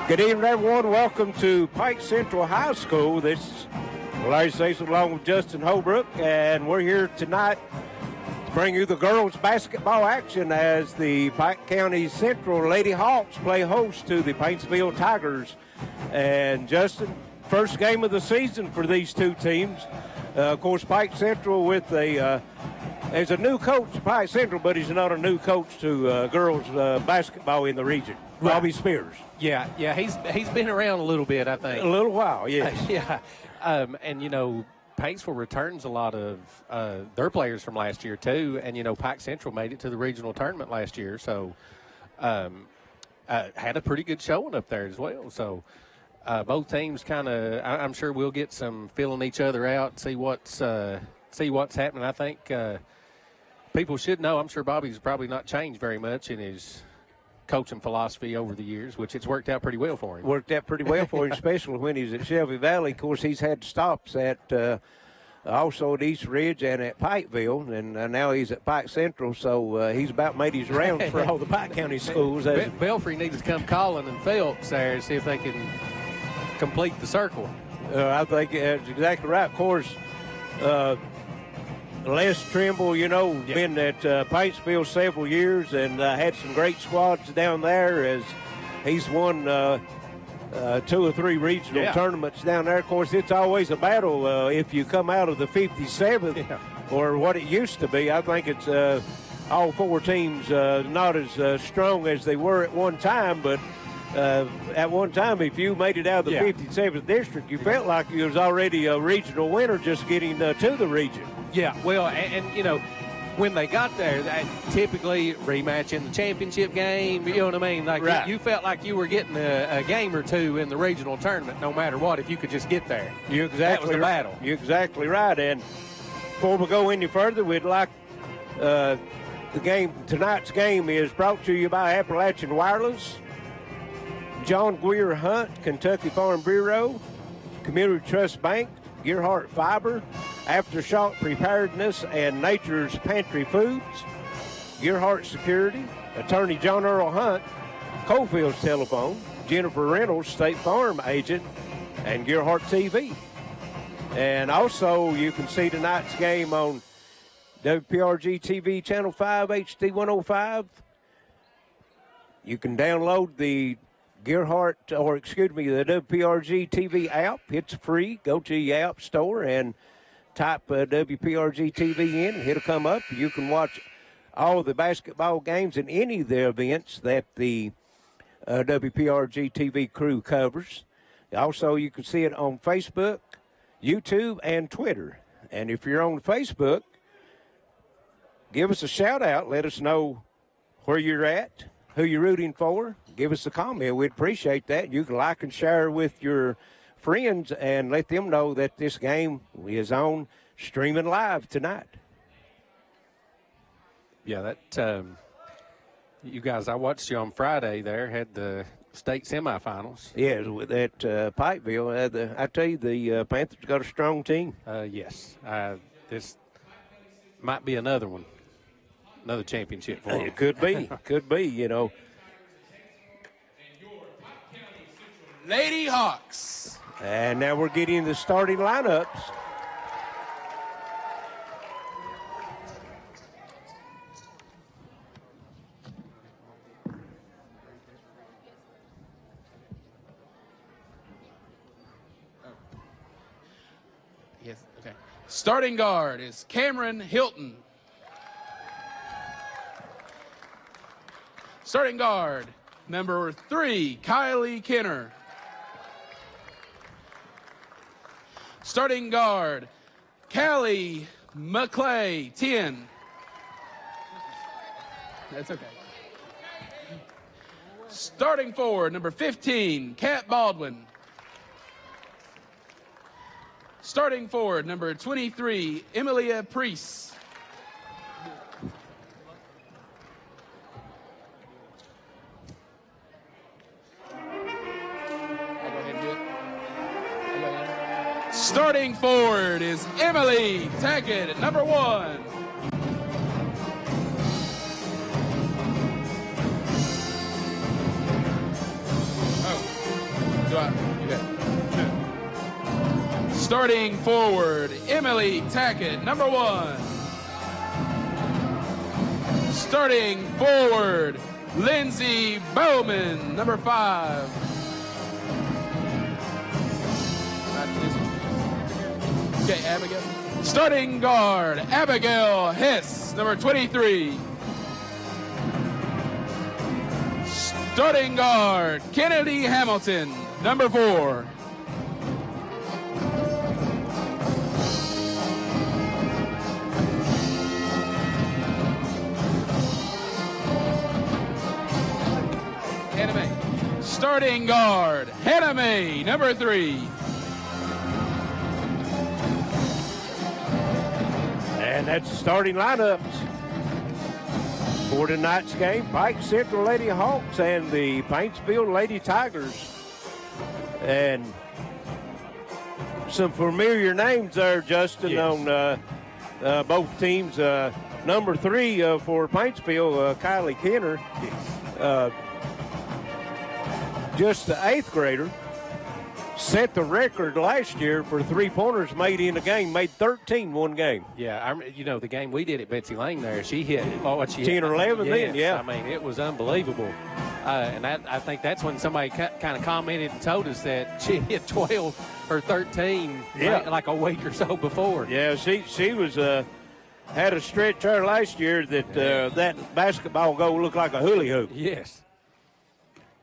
Good evening, everyone. Welcome to Pike Central High School. This is Larry Cecil along with Justin Holbrook, and we're here tonight to bring you the girls' basketball action as the Pike County Central Lady Hawks play host to the Paintsville Tigers. And Justin, first game of the season for these two teams. Of course, Pike Central with there's a new coach to Pike Central, but he's not a new coach to girls basketball in the region. Right. Bobby Spears. Yeah, he's been around a little bit, I think. A little while, yeah. Yeah, and Paintsville returns a lot of their players from last year too, and Pike Central made it to the regional tournament last year, so had a pretty good showing up there as well. So both teams I'm sure we'll get some feeling each other out, see what's happening. I think people should know. I'm sure Bobby's probably not changed very much in his coaching philosophy over the years, which it's worked out pretty well for him. Worked out pretty well for him, especially when he's at Shelby Valley. Of course, he's had stops at also at East Ridge and at Pikeville, and now he's at Pike Central, so he's about made his rounds for all the Pike County schools. Belfry needs to come calling and Phelps there and see if they can complete the circle. I think that's exactly right. Of course, Les Trimble, been at Paintsville several years and had some great squads down there as he's won 2 or 3 regional tournaments down there. Of course, it's always a battle if you come out of the 57th or what it used to be. I think it's all 4 teams not as strong as they were at one time, but at one time, if you made it out of the 57th district, you felt like you was already a regional winner just getting to the region. Yeah, well, and when they got there, typically rematch in the championship game, you know what I mean? Like right. You felt like you were getting a game or two in the regional tournament, no matter what, if you could just get there. That was the battle. You're exactly right. And before we go any further, we'd like tonight's game is brought to you by Appalachian Wireless, John Guer Hunt, Kentucky Farm Bureau, Community Trust Bank, Gearhart Fiber, Aftershock Preparedness, and Nature's Pantry Foods, Gearhart Security, Attorney John Earl Hunt, Coalfields Telephone, Jennifer Reynolds, State Farm Agent, and Gearhart TV. And also, you can see tonight's game on WPRG TV Channel 5, HD 105. You can download the the WPRG TV app. It's free. Go to the app store and type WPRG TV in, and it'll come up. You can watch all the basketball games and any of the events that the WPRG TV crew covers. Also, you can see it on Facebook, YouTube, and Twitter. And if you're on Facebook, give us a shout-out. Let us know where you're at, who you're rooting for. Give us a comment. We'd appreciate that. You can like and share with your friends and let them know that this game is on streaming live tonight. Yeah, that you guys, I watched you on Friday there, had the state semifinals. Yeah, at Pikeville. I tell you, the Panthers got a strong team. Yes. This might be another one, another championship for them. It could be. Could be, Lady Hawks. And now we're getting the starting lineups. Yes, okay. Starting guard is Cameron Hilton. Starting guard, number 3, Kylie Kenner. Starting guard, Callie McClay, 10. That's okay. Starting forward, number 15, Kat Baldwin. Starting forward, number 23, Emilia Priest. Starting forward is Emily Tackett, number 1. Starting forward, Emily Tackett, number 1. Starting forward, Lindsay Bowman, number 5. Okay, Abigail. Starting guard, Abigail Hess, number 23. Starting guard, Kennedy Hamilton, number 4. Hannah May. Starting guard, Hannah May, number 3. And that's the starting lineups for tonight's game. Pike Central Lady Hawks and the Paintsville Lady Tigers. And some familiar names there, Justin, on both teams. Number 3 for Paintsville, Kylie Kenner. Just the 8th grader. Set the record last year for 3-pointers made in a game, made 13 one game. Yeah, the game we did at Betsy Lane there, she hit 10 or 11 then, yeah. I mean, it was unbelievable. And I think that's when somebody kind of commented and told us that she hit 12 or 13 like a week or so before. Yeah, she was had a stretch there last year that that basketball goal looked like a hula hoop. Yes.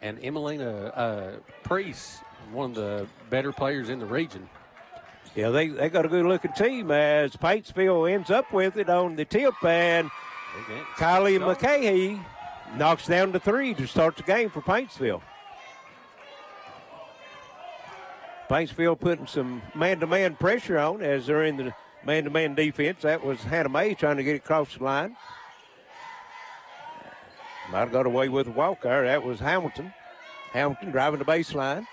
And Emelina Priest, one of the better players in the region. Yeah, they got a good-looking team as Paintsville ends up with it on the tip, and Kylie McKay knocks down the 3 to start the game for Paintsville. Paintsville putting some man-to-man pressure on as they're in the man-to-man defense. That was Hannah May trying to get it across the line. Might have got away with a walk there. That was Hamilton. Hamilton driving the baseline.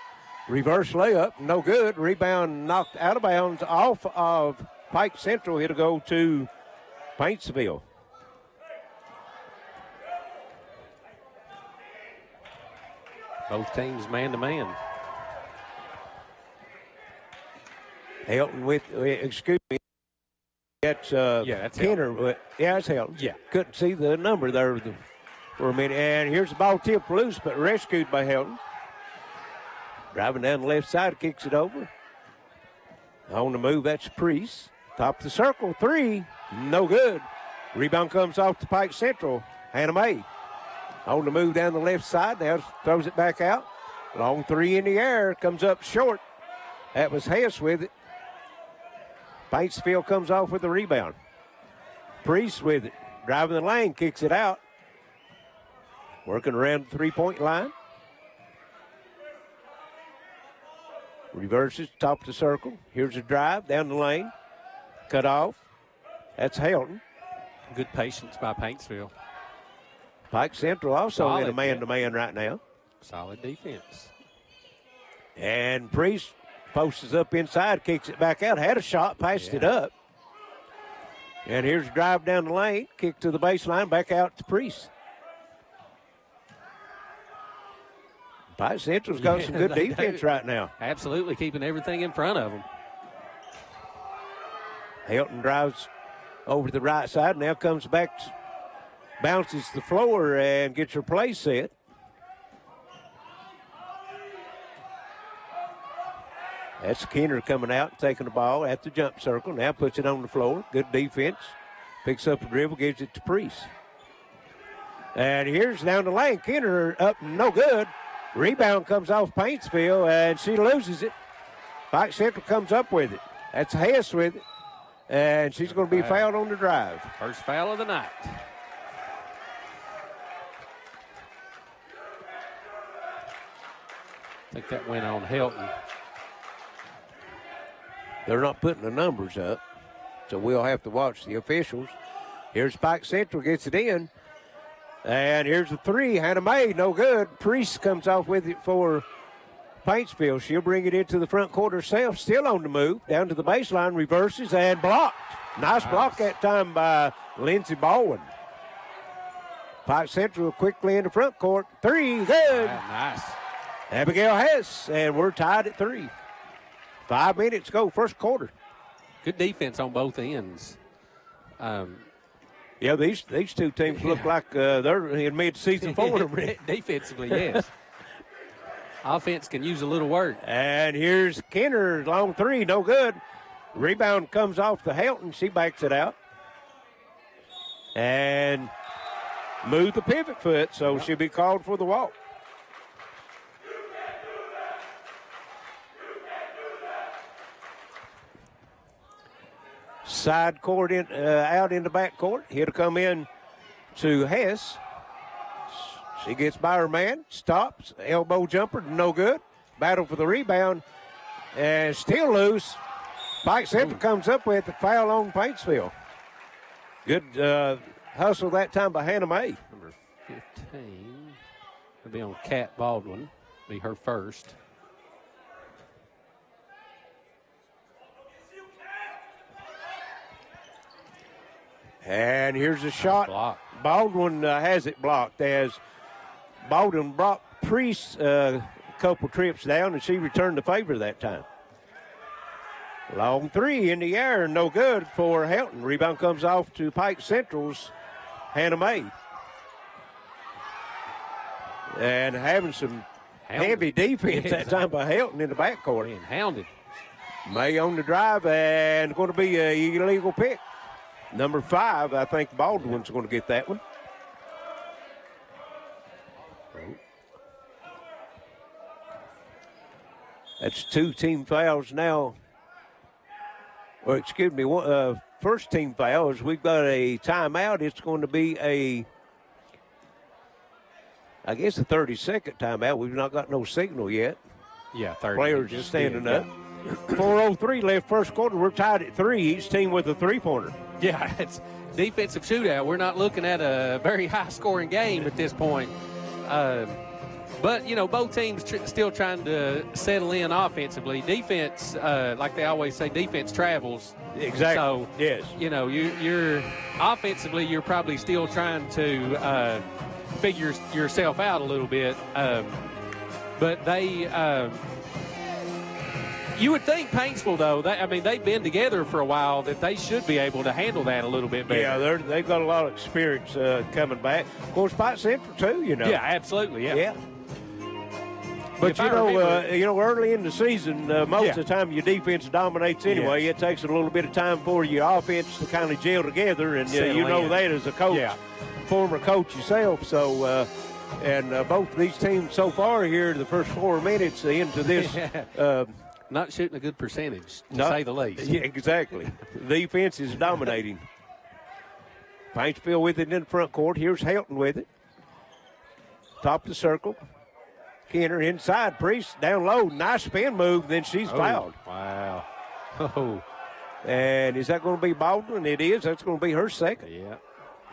Reverse layup, no good. Rebound knocked out of bounds off of Pike Central. It'll go to Paintsville. Both teams man-to-man. Helton with, excuse me, that's Kenner. Helton. Yeah, it's Helton. Yeah. Couldn't see the number there for a minute. And here's the ball tipped loose, but rescued by Helton. Driving down the left side, kicks it over. On the move, that's Priest. Top of the circle, 3, no good. Rebound comes off to Pike Central. Hannah May. On the move down the left side, now throws it back out. Long 3 in the air, comes up short. That was Hess with it. Paintsville comes off with the rebound. Priest with it. Driving the lane, kicks it out. Working around the 3-point line. Reverses, top of the circle. Here's a drive down the lane. Cut off. That's Helton. Good patience by Paintsville. Pike Central also Solid, in a man-to-man right now. Solid defense. And Priest posts up inside, kicks it back out. Had a shot, passed it up. And here's a drive down the lane. Kick to the baseline, back out to Priest. Pike Central's got some good defense right now. Absolutely, keeping everything in front of them. Helton drives over to the right side, now comes back, bounces the floor, and gets her play set. That's Kenner coming out and taking the ball at the jump circle. Now puts it on the floor. Good defense. Picks up the dribble, gives it to Priest. And here's down the lane. Kenner up, no good. Rebound comes off Paintsville, and she loses it. Pike Central comes up with it. That's Hess with it. And she's going to be fouled on the drive. First foul of the night. I think that went on Helton. They're not putting the numbers up, so we'll have to watch the officials. Here's Pike Central, gets it in. And here's the 3. Hannah May, no good. Priest comes off with it for Paintsville. She'll bring it into the front court herself, still on the move. Down to the baseline, reverses, and blocked. Nice block that time by Lindsey Baldwin. Pike Central quickly in the front court. 3, good. Nice. Abigail Hess, and we're tied at 3. 5 minutes to go, first quarter. Good defense on both ends. Yeah, these two teams look like they're in mid-season form. Defensively, yes. Offense can use a little work. And here's Kenner, long three, no good. Rebound comes off the Helton. She backs it out. And moved the pivot foot, so she'll be called for the walk. Side court out in the back court. Here to come in to Hess. She gets by her man, stops, elbow jumper, no good. Battle for the rebound, and still loose. Pike Central comes up with the foul on Paintsville. Good hustle that time by Hannah May. Number 15 will be on Kat Baldwin. Be her first. And here's a shot. Blocked. Baldwin has it blocked as Baldwin brought Priest a couple trips down, and she returned the favor that time. Long three in the air, no good for Helton. Rebound comes off to Pike Central's Hannah May. And having some heavy defense that time by Helton in the backcourt. Being hounded. May on the drive, and going to be an illegal pick. Number 5, I think Baldwin's going to get that one. That's 2 team fouls now. Or excuse me, first team fouls. We've got a timeout. It's going to be I guess a 30-second timeout. We've not got no signal yet. Yeah, 30. Players are standing up. 4:03 left first quarter. We're tied at 3. Each team with a three-pointer. Yeah, it's defensive shootout. We're not looking at a very high-scoring game at this point. But, you know, both teams still trying to settle in offensively. Defense, like they always say, defense travels. Exactly. So, yes. You know, you're offensively, you're probably still trying to figure yourself out a little bit. But they you would think Paintsville, though, they've been together for a while, that they should be able to handle that a little bit better. Yeah, they've got a lot of experience coming back. Of course, Pike Central, too, you know. Yeah, absolutely, yeah. But, you know, early in the season, most of the time your defense dominates anyway. Yes. It takes a little bit of time for your offense to kind of gel together, and you know that as a coach, former coach yourself. So, both these teams so far here, the first 4 minutes into this. Not shooting a good percentage, to say the least. Yeah, exactly. The defense is dominating. Paintsville with it in the front court. Here's Helton with it. Top of the circle. Kenner inside. Priest down low. Nice spin move. Then she's fouled. Wow. Oh. And is that going to be Baldwin? It is. That's going to be her second. Yeah.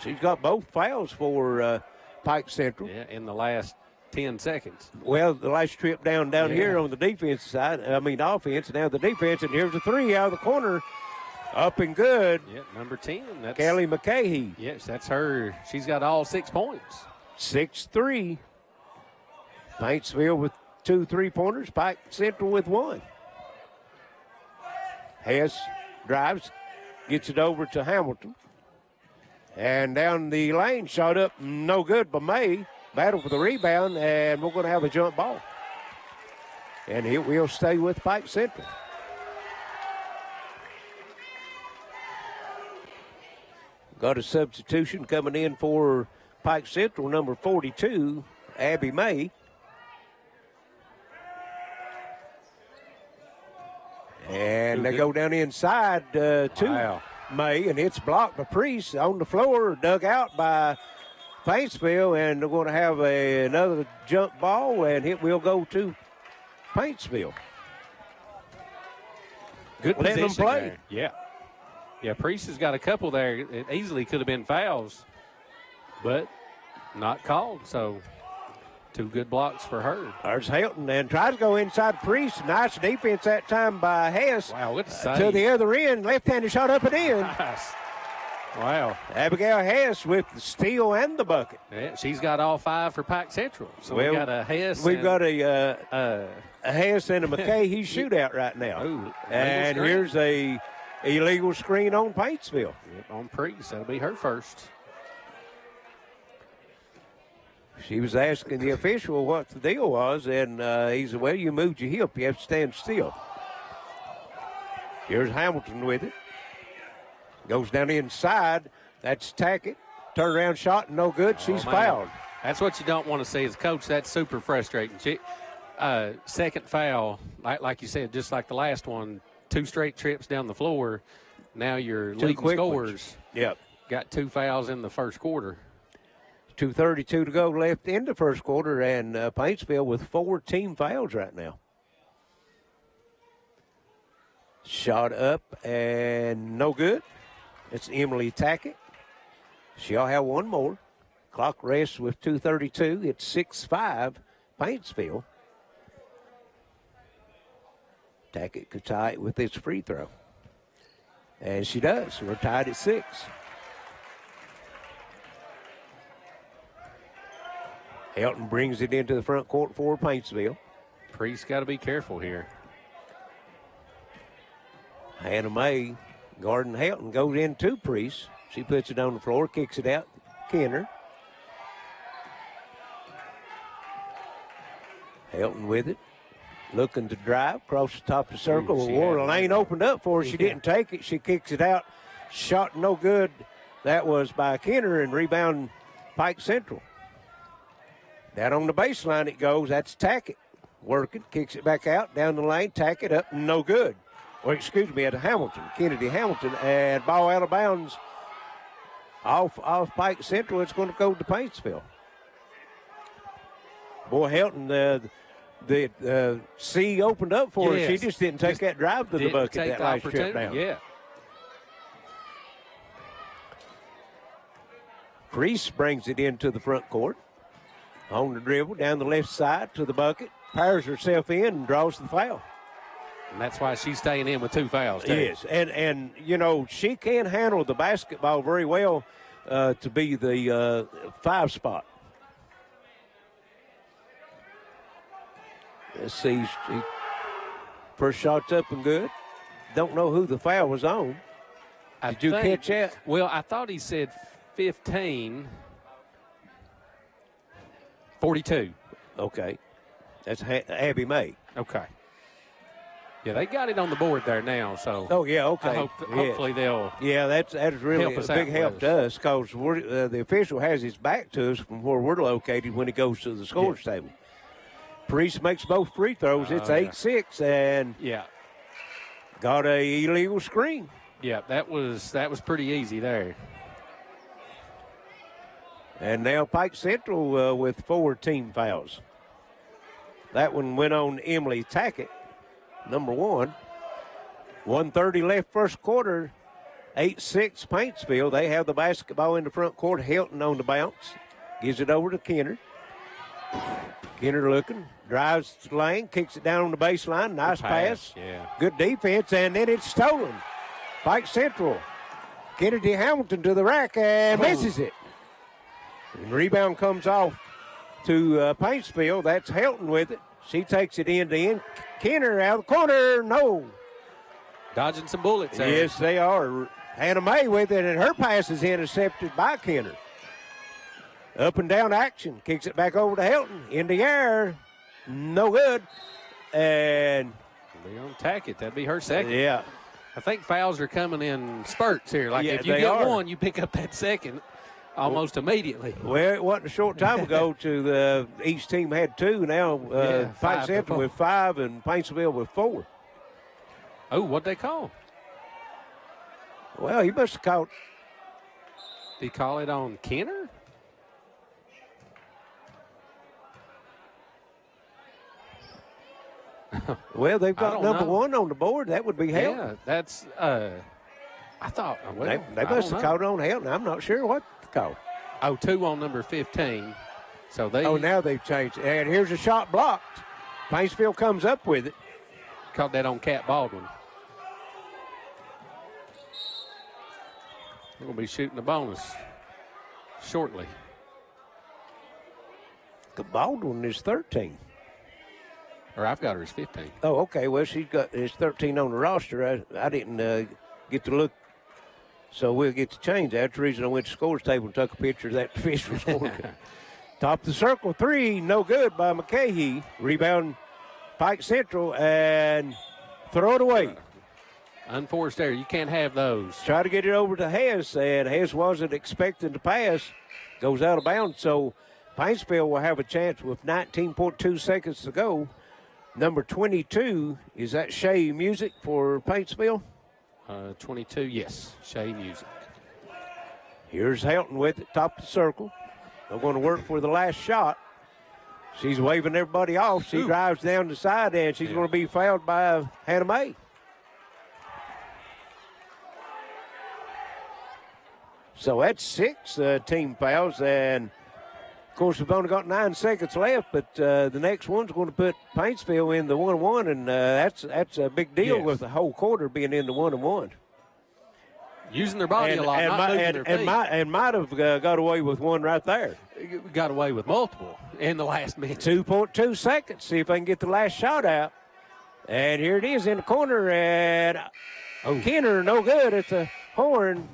She's got both fouls for Pike Central. Yeah, in the last 10 seconds. Well, the last trip down here on the defensive side. Offense. Now the defense. And here's a three out of the corner. Up and good. Yeah, number 10. That's Kelly McCahey. Yes, that's her. She's got all 6 points. 6-3. Paintsville with 2 3-pointers. Pike Central with 1. Hess drives, gets it over to Hamilton. And down the lane, shot up, no good by May. Battle for the rebound, and we're going to have a jump ball. And it will stay with Pike Central. Got a substitution coming in for Pike Central, number 42, Abby May. And they go down inside to May, and it's blocked by Priest on the floor, dug out by Paintsville, and they're going to have another jump ball, and it will go to Paintsville. Good Letting position them play. there. Yeah. Yeah, Priest has got a couple there. It easily could have been fouls, but not called, so 2 good blocks for her. There's Helton, and tries to go inside Priest. Nice defense that time by Hess. Wow, good To save. the other end, left-handed shot up and in. Nice. Wow. Abigail Hess with the steal and the bucket. Yeah, she's got all 5 for Pike Central. So Well, we got a Hess. We've got a Hess and a McKay shootout right now. Ooh, and screen. here's a illegal screen on Paintsville. Yep, on Priest. That'll be her first. She was asking the official what the deal was, and he said, well, you moved your hip. You have to stand still. Here's Hamilton with it. Goes down inside. That's Tackett. Turnaround shot, no good. She's fouled. That's what you don't want to see as a coach. That's super frustrating. Second foul, like you said, just like the last one, 2 straight trips down the floor. Now your leading scorers got 2 fouls in the first quarter. 2:32 to go left in the first quarter, and Paintsville with 4 team fouls right now. Shot up and no good. It's Emily Tackett. She'll have one more. Clock rests with 2:32. It's 6-5 Paintsville. Tackett could tie it with this free throw. And she does. We're tied at 6. Helton brings it into the front court for Paintsville. Priest got to be careful here. Hannah May, Garden Helton goes into Priest. She puts it on the floor, kicks it out. Kenner. Helton with it. Looking to drive across the top of the circle. The lane opened up for her. She didn't take it. She kicks it out. Shot no good. That was by Kenner, and rebound Pike Central. Down on the baseline it goes. That's Tackett. Working. Kicks it back out. Down the lane. Tackett up. No good. Or excuse me, at Hamilton. Kennedy Hamilton. And ball out of bounds off Pike Central. It's going to go to Paintsville. Boy, Helton, the C opened up for her. She just didn't take that drive to the bucket that last trip down. Yeah. Priest brings it into the front court. On the dribble, down the left side to the bucket. Powers herself in and draws the foul. And that's why she's staying in with 2 fouls. Yes, and you know, she can handle the basketball very well to be the 5 spot. Let's see. First shot's up and good. Don't know who the foul was on. Did you catch that? Well, I thought he said 15. 42. Okay. That's Abby May. Okay. Yeah, they got it on the board there now, so. Oh, yeah, okay. Hopefully they'll. Yeah, that's really a big help to us because the official has his back to us from where we're located when he goes to the scores table. Priest makes both free throws. It's 8-6, and got a illegal screen. Yeah, that was pretty easy there. And now Pike Central with 4 team fouls. That one went on Emily Tackett, number 1. 1:30 left first quarter, 8-6 Paintsville. They have the basketball in the front court. Helton on the bounce. Gives it over to Kenner. Kenner looking, drives the lane, kicks it down on the baseline. Nice pass. Yeah. Good defense, and then it's stolen. Pike Central. Kennedy Hamilton to the rack and misses it. And rebound comes off to Paintsville. That's Helton with it. She takes it end to end. Kenner out of the corner. No. Dodging some bullets there. Yes, they are. Hannah May with it, and her pass is intercepted by Kenner. Up and down action. Kicks it back over to Helton. In the air. No good. And Leon Tackett, that'd be her second. Yeah. I think fouls are coming in spurts here. Like if you they get are. one, you pick up that second almost immediately. Well, it wasn't a short time ago to each team had 2. Now Pike Central with 5 and Paintsville with 4. Oh, what'd they call? Well, he must have caught. Did he call it on Kenner? Well, they've got number 1 on the board. That would be Helton. Yeah, that's. I thought. Well, they must have called it on Helton. I'm not sure what to call. Oh, 2 on number 15. So they. Oh, now they've changed it. And here's a shot blocked. Paintsville comes up with it. Called that on Cat Baldwin. We'll be shooting the bonus shortly. The Baldwin is 13. Or I've got her as 15. Oh, okay. Well, she's got it's 13 on the roster. I didn't get to look, so we'll get to change that. That's the reason I went to scores table and took a picture of that official score. Top of the circle, 3, no good by McCahey. Rebound, Pike Central, and throw it away. Unforced error. You can't have those. Try to get it over to Hess, and Hess wasn't expecting to pass. Goes out of bounds, so Paintsville will have a chance with 19.2 seconds to go. Number 22, is that Shea Music for Paintsville? 22, yes. Shea Music. Here's Helton with it, top of the circle. They're going to work for the last shot. She's waving everybody off. She drives down the side, and she's going to be fouled by Hannah May. So that's 6 team fouls, and of course we've only got 9 seconds left. But the next one's going to put Paintsville in the 1-1, and that's a big deal with the whole quarter being in the 1-1. Using their body a lot, not moving their feet. And might have got away with one right there. Got away with multiple in the last minute. 2.2 seconds. See if they can get the last shot out. And here it is in the corner, and Kenner, no good at the horn.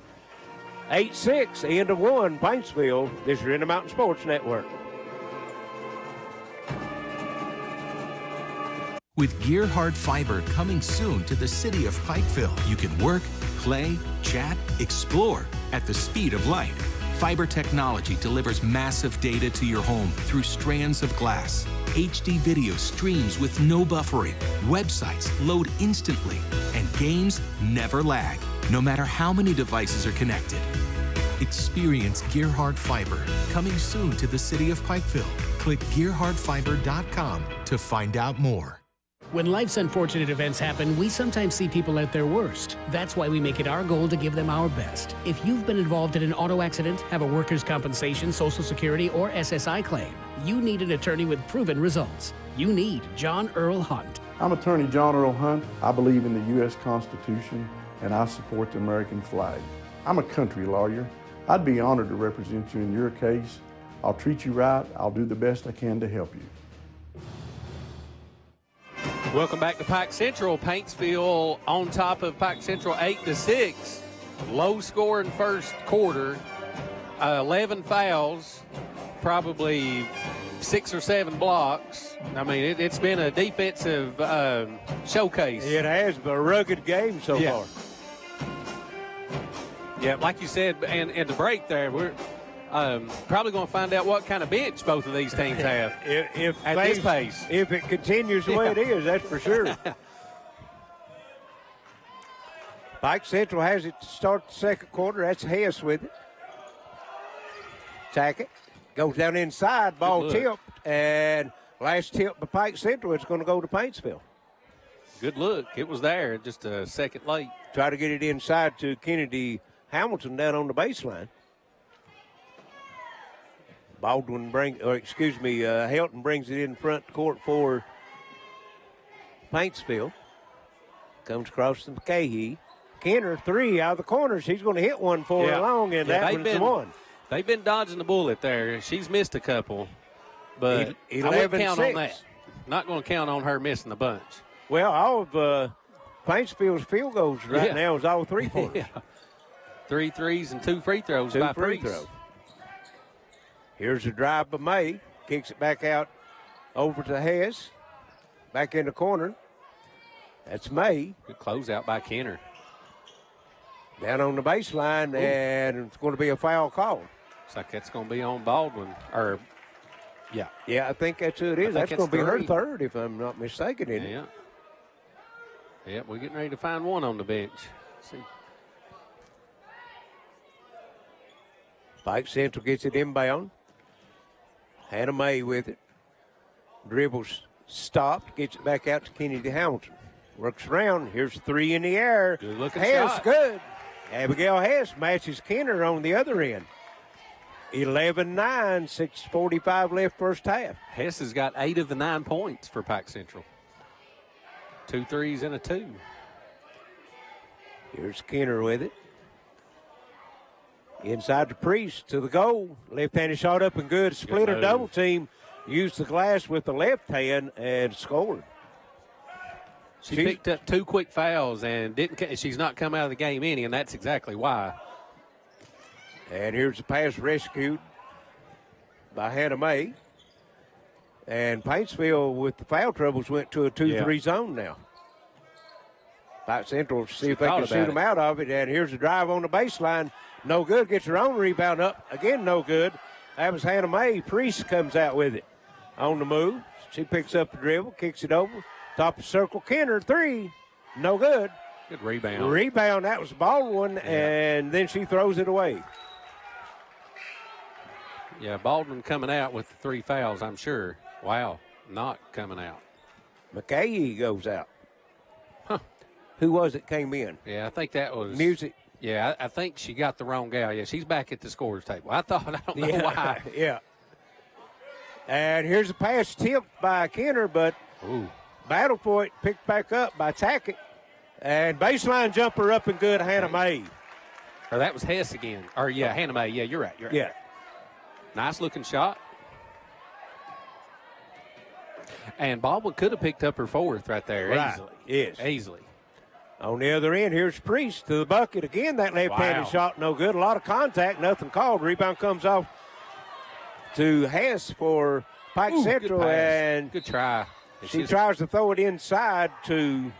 8-6, end of 1, Paintsville. This is Intermountain Sports Network. With Gearhart Fiber coming soon to the city of Pikeville, you can work, play, chat, explore at the speed of light. Fiber technology delivers massive data to your home through strands of glass. HD video streams with no buffering. Websites load instantly. And games never lag, no matter how many devices are connected. Experience Gearhart Fiber coming soon to the city of Pikeville. Click GearhartFiber.com to find out more. When life's unfortunate events happen, we sometimes see people at their worst. That's why we make it our goal to give them our best. If you've been involved in an auto accident, have a workers' compensation, Social Security, or SSI claim, you need an attorney with proven results. You need John Earl Hunt. I'm attorney John Earl Hunt. I believe in the U.S. Constitution, and I support the American flag. I'm a country lawyer. I'd be honored to represent you in your case. I'll treat you right. I'll do the best I can to help you. Welcome back to Pike Central. Paintsville on top of Pike Central 8-6. Low scoring first quarter. 11 fouls, probably 6 or 7 blocks. I mean, it's been a defensive showcase. It has been a rugged game so far. Yeah, like you said, and the break there, we're probably going to find out what kind of bench both of these teams have if at this pace. If it continues the way it is, that's for sure. Pike Central has it to start the second quarter. That's Hess with it. Tack it. Goes down inside, ball tipped, and last tip by Pike Central, it's going to go to Paintsville. Good look. It was there, just a second late. Try to get it inside to Kennedy Hamilton down on the baseline. Helton brings it in front court for Paintsville. Comes across to McCahey. Kenner, 3 out of the corners. He's going to hit one for her long, and that one's the one. They've been dodging the bullet there. She's missed a couple, but I wouldn't count on that. Not going to count on her missing the bunch. Well, all of Paintsville's field goals now is all 3-pointers. 3 threes and 2 free throws by free throw. Here's a drive by May. Kicks it back out over to Hess. Back in the corner. That's May. Good closeout by Kenner. Down on the baseline, and it's going to be a foul call. Looks like that's going to be on Baldwin. Yeah, I think that's who it is. That's going to be her third, if I'm not mistaken. Yeah, we're getting ready to find one on the bench. Let's see. Pike Central gets it inbound. Hannah May with it. Dribbles stopped. Gets it back out to Kennedy Hamilton. Works around. Here's 3 in the air. Good looking Hess, shot. Good. Abigail Hess matches Kenner on the other end. 11-9, 6:45 left first half. Hess has got 8 of the 9 points for Pike Central. 2 threes and a 2. Here's Kenner with it. Inside the Priest to the goal. Left-handed shot up and good. Split or double team. Used the glass with the left hand and scored. She picked up 2 quick fouls and she's not come out of the game any, and that's exactly why. And here's the pass rescued by Hannah May. And Paintsville, with the foul troubles, went to a 2-3 zone now. Pike Central, see if they can shoot them out of it. And here's a drive on the baseline. No good. Gets her own rebound up. Again, no good. That was Hannah May. Priest comes out with it. On the move. She picks up the dribble, kicks it over. Top of the circle. Kenner, 3. No good. Good rebound. Rebound. That was Baldwin, and then she throws it away. Yeah, Baldwin coming out with the 3 fouls, I'm sure. Wow, not coming out. McKay goes out. Huh. Who was it came in? Yeah, I think that was Music. Yeah, I think she got the wrong gal. Yeah, she's back at the scorer's table. I don't know why. Yeah. And here's a pass tipped by Kenner, but battle for it, picked back up by Tackett. And baseline jumper up and good, Hannah May. Or that was Hess again. Or, yeah, Hannah May. Yeah, you're right. Yeah. Nice looking shot. And Baldwin could have picked up her 4th right there easily. Yes. Easily. On the other end, here's Priest to the bucket. Again, that left-handed shot, no good. A lot of contact, nothing called. Rebound comes off to Hess for Pike Central. And good try. She tries to throw it inside to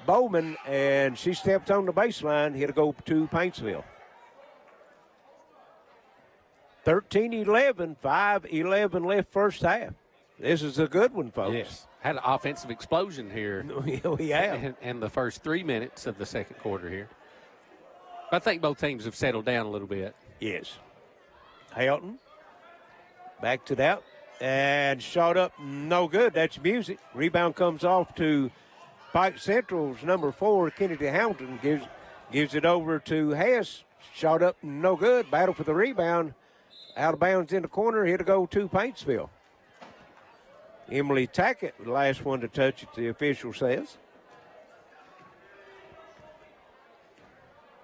Bowman, and she steps on the baseline. Here to go to Paintsville. 13-11, 5-11 left first half. This is a good one, folks. Yes. Had an offensive explosion here. We have. In the first 3 minutes of the second quarter here. I think both teams have settled down a little bit. Yes. Helton backed it out and shot up, no good. That's Music. Rebound comes off to Pike Central's number 4, Kennedy Hamilton. Gives it over to Hess. Shot up, no good. Battle for the rebound. Out of bounds in the corner. Here to go to Paintsville. Emily Tackett, the last one to touch it, the official says.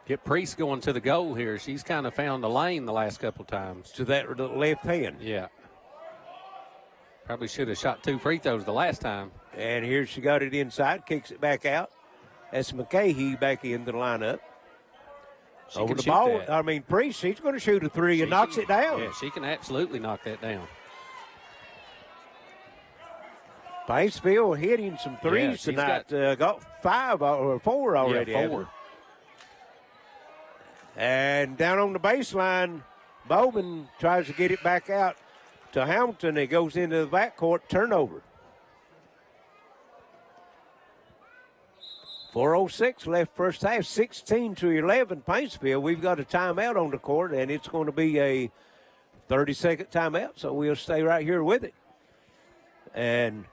Get Priest going to the goal here. She's kind of found the lane the last couple times. To that left hand. Yeah. Probably should have shot 2 free throws the last time. And here she got it inside, kicks it back out. That's McKay back into the lineup. Over the ball. That. Priest, she's going to shoot a 3 and knocks it down. Yeah, she can absolutely knock that down. Paintsville hitting some threes tonight. Got 5 or 4 already. Yeah, 4. And down on the baseline, Bowman tries to get it back out to Hamilton. It goes into the backcourt, turnover. 4:06 left first half, 16-11 Paintsville. We've got a timeout on the court, and it's going to be a 30-second timeout, so we'll stay right here with it. And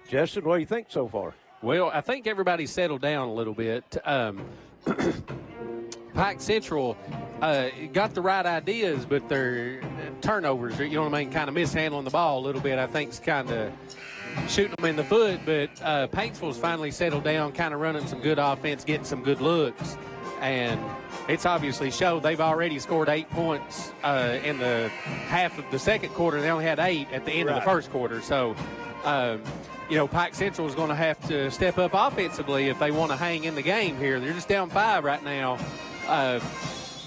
Justin, what do you think so far? Well, I think everybody's settled down a little bit. Pike Central got the right ideas, but their turnovers, you know what I mean, kind of mishandling the ball a little bit, I think is kind of shooting them in the foot. But Paintsville's finally settled down, kind of running some good offense, getting some good looks. And it's obviously showed. They've already scored 8 points in the half of the second quarter. They only had 8 at the end of the first quarter. So, Pike Central is going to have to step up offensively if they want to hang in the game here. They're just down 5 right now.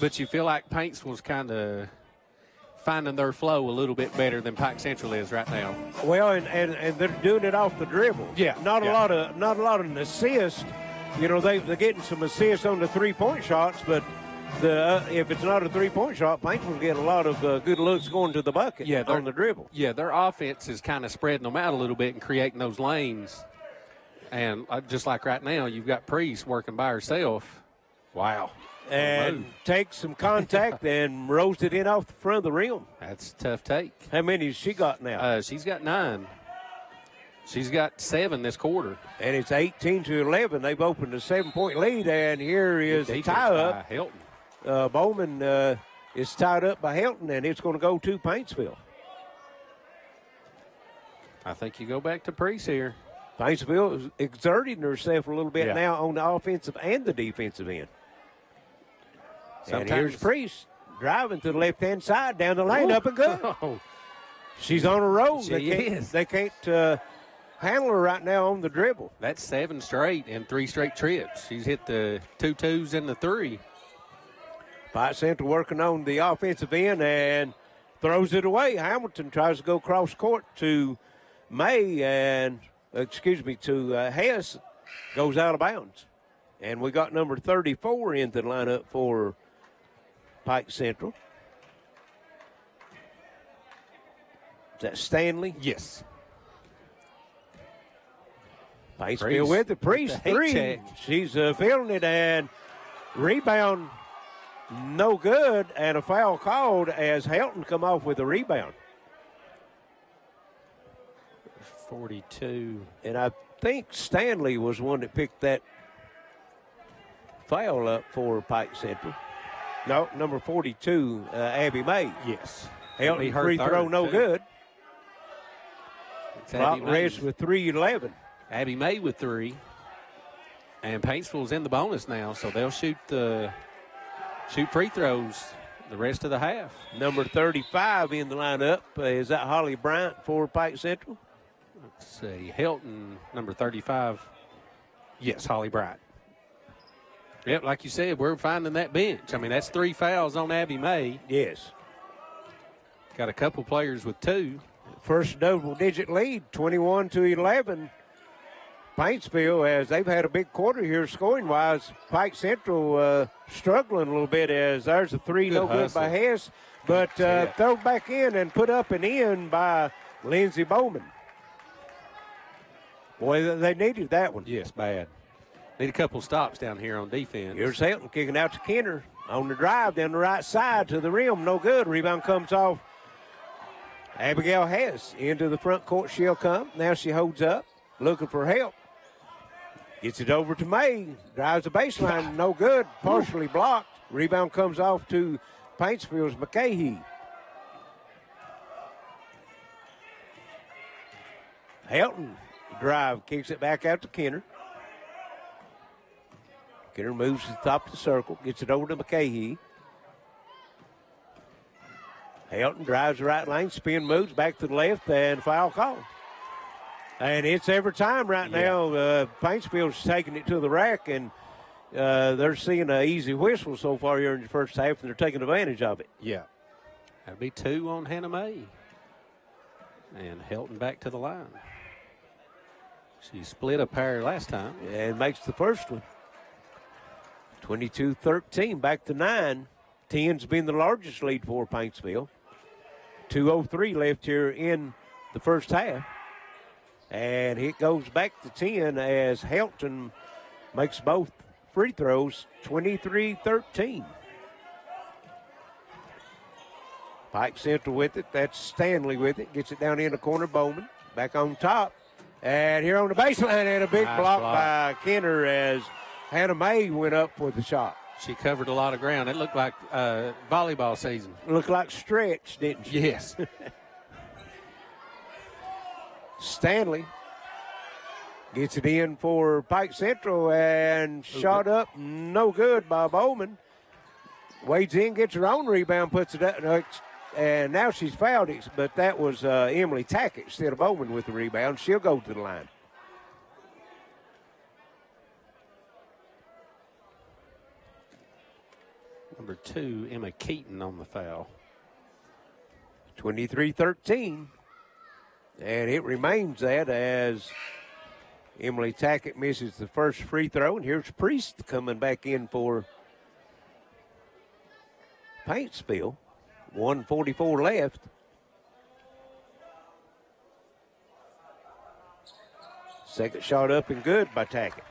But you feel like Paintsville's kind of finding their flow a little bit better than Pike Central is right now. Well, and they're doing it off the dribble. Yeah. Not a lot of an assist. They're getting some assists on the 3-point shots, but if it's not a 3-point shot, Paintsville's getting a lot of good looks going to the bucket on the dribble. Yeah, their offense is kind of spreading them out a little bit and creating those lanes. And just like right now, you've got Priest working by herself. Wow. And takes some contact and rolls it in off the front of the rim. That's a tough take. How many has she got now? She's got 9. She's got 7 this quarter. And it's 18-11. They've opened a 7-point lead, and here is a tie-up. Helton. Bowman is tied up by Helton, and it's going to go to Paintsville. I think you go back to Priest here. Paintsville is exerting herself a little bit now on the offensive and the defensive end. And here's Priest driving to the left-hand side, down the lane, up and good. Oh, She's on a roll. She is. They can't handle her right now on the dribble. that's 7 straight and 3 straight trips. She's hit the 2 2s and the 3. Pike Central working on the offensive end and throws it away. Hamilton tries to go cross court to May to Hess, goes out of bounds. And we got number 34 into the lineup for Pike Central. Is that Stanley? Yes. Paintsville with the Priest, With the 3. head She's feeling it, and rebound no good, and a foul called as Helton come off with a rebound. 42. And I think Stanley was one that picked that foul up for Pike Central. No, number 42, Abby May. Yes. Helton Her free third, throw no too. good. It's Clock Abby May. rest with 3:11. Abby May with 3. And Paintsville's in the bonus now, so they'll shoot free throws the rest of the half. Number 35 in the lineup. Is that Holly Bryant for Pike Central? Let's see. Helton, number 35. Yes, Holly Bright. Yep, like you said, we're finding that bench. I mean, that's 3 fouls on Abby May. Yes. Got a couple players with 2. First double-digit lead, 21-11. Paintsville, as they've had a big quarter here scoring-wise. Pike Central struggling a little bit as there's a 3 no good by Hess. But throw back in and put up and in by Lindsey Bowman. Boy, they needed that one. Yes, bad. Need a couple stops down here on defense. Here's Helton kicking out to Kenner on the drive down the right side to the rim. No good. Rebound comes off. Abigail Hess into the front court. She'll come. Now she holds up, looking for help. Gets it over to May. Drives the baseline. No good. Partially blocked. Rebound comes off to Paintsville's McCahey. Helton drive. Kicks it back out to Kenner. Kenner moves to the top of the circle. Gets it over to McCahey. Helton drives the right lane. Spin moves back to the left and foul call. And it's every time right now. Paintsville's taking it to the rack, and they're seeing an easy whistle so far here in the first half, and they're taking advantage of it. Yeah. That'll be 2 on Hannah May. And Helton back to the line. She split a pair last time. And makes the first one. 22-13, back to 9. 10's been the largest lead for Paintsville. 2:03 left here in the first half. And it goes back to 10 as Helton makes both free throws, 23-13. Pike Central with it. That's Stanley with it. Gets it down in the corner. Bowman back on top. And here on the baseline, and a big block by Kenner as Hannah May went up for the shot. She covered a lot of ground. It looked like volleyball season. Looked like stretch, didn't she? Yes. Stanley gets it in for Pike Central and shot up, no good by Bowman. Wades in, gets her own rebound, puts it up, and now she's fouled it, but that was Emily Tackett instead of Bowman with the rebound. She'll go to the line. Number 2, Emma Keaton on the foul. 23-13. And it remains that as Emily Tackett misses the first free throw. And here's Priest coming back in for Paintsville. 1:44 left. Second shot up and good by Tackett.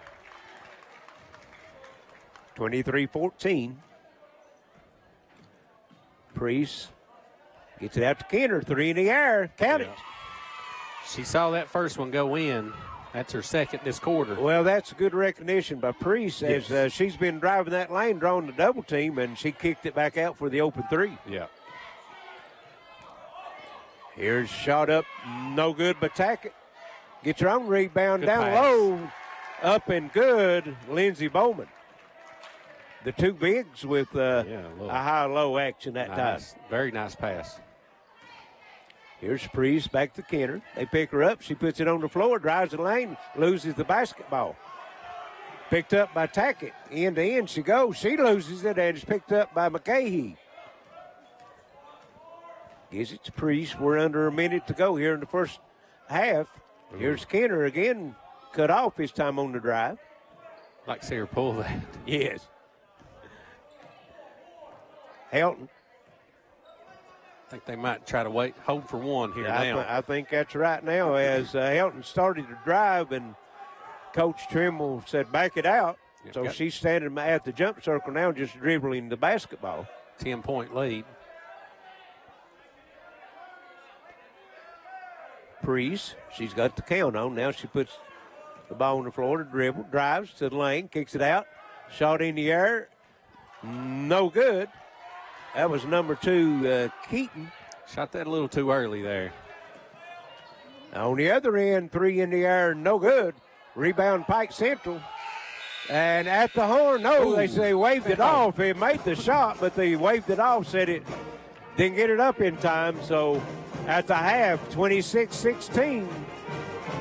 23-14. Priest gets it out to Kenner. 3 in the air. Count it. She saw that first one go in. That's her second this quarter. Well, that's good recognition by Priest as she's been driving that lane, drawing the double team, and she kicked it back out for the open 3. Yeah. Here's shot up, no good, but Tackett gets her own rebound Good down pass. low, up and good, Lindsey Bowman. the two bigs with a high-low action that time. Very nice pass. Here's Priest back to Kenner. They pick her up. She puts it on the floor, drives the lane, loses the basketball. Picked up by Tackett. End to end she goes. She loses it, and it's picked up by McCahey. Gives it to Priest. We're under a minute to go here in the first half. Here's Kenner again, cut off this time on the drive. Like to see her pull that. Yes. Helton. I think they might try to hold for one here now. I think that's right now as Helton started to drive and Coach Trimble said back it out. So she's standing at the jump circle now just dribbling the basketball. 10-point lead. Priest, she's got the count on. Now she puts the ball on the floor to dribble, drives to the lane, kicks it out. Shot in the air, no good. That was number 2, Keaton. Shot that a little too early there. On the other end, 3 in the air, no good. Rebound Pike Central. And at the horn, they say waved it off. It made the shot, but they waved it off, said it didn't get it up in time. So at the half, 26-16,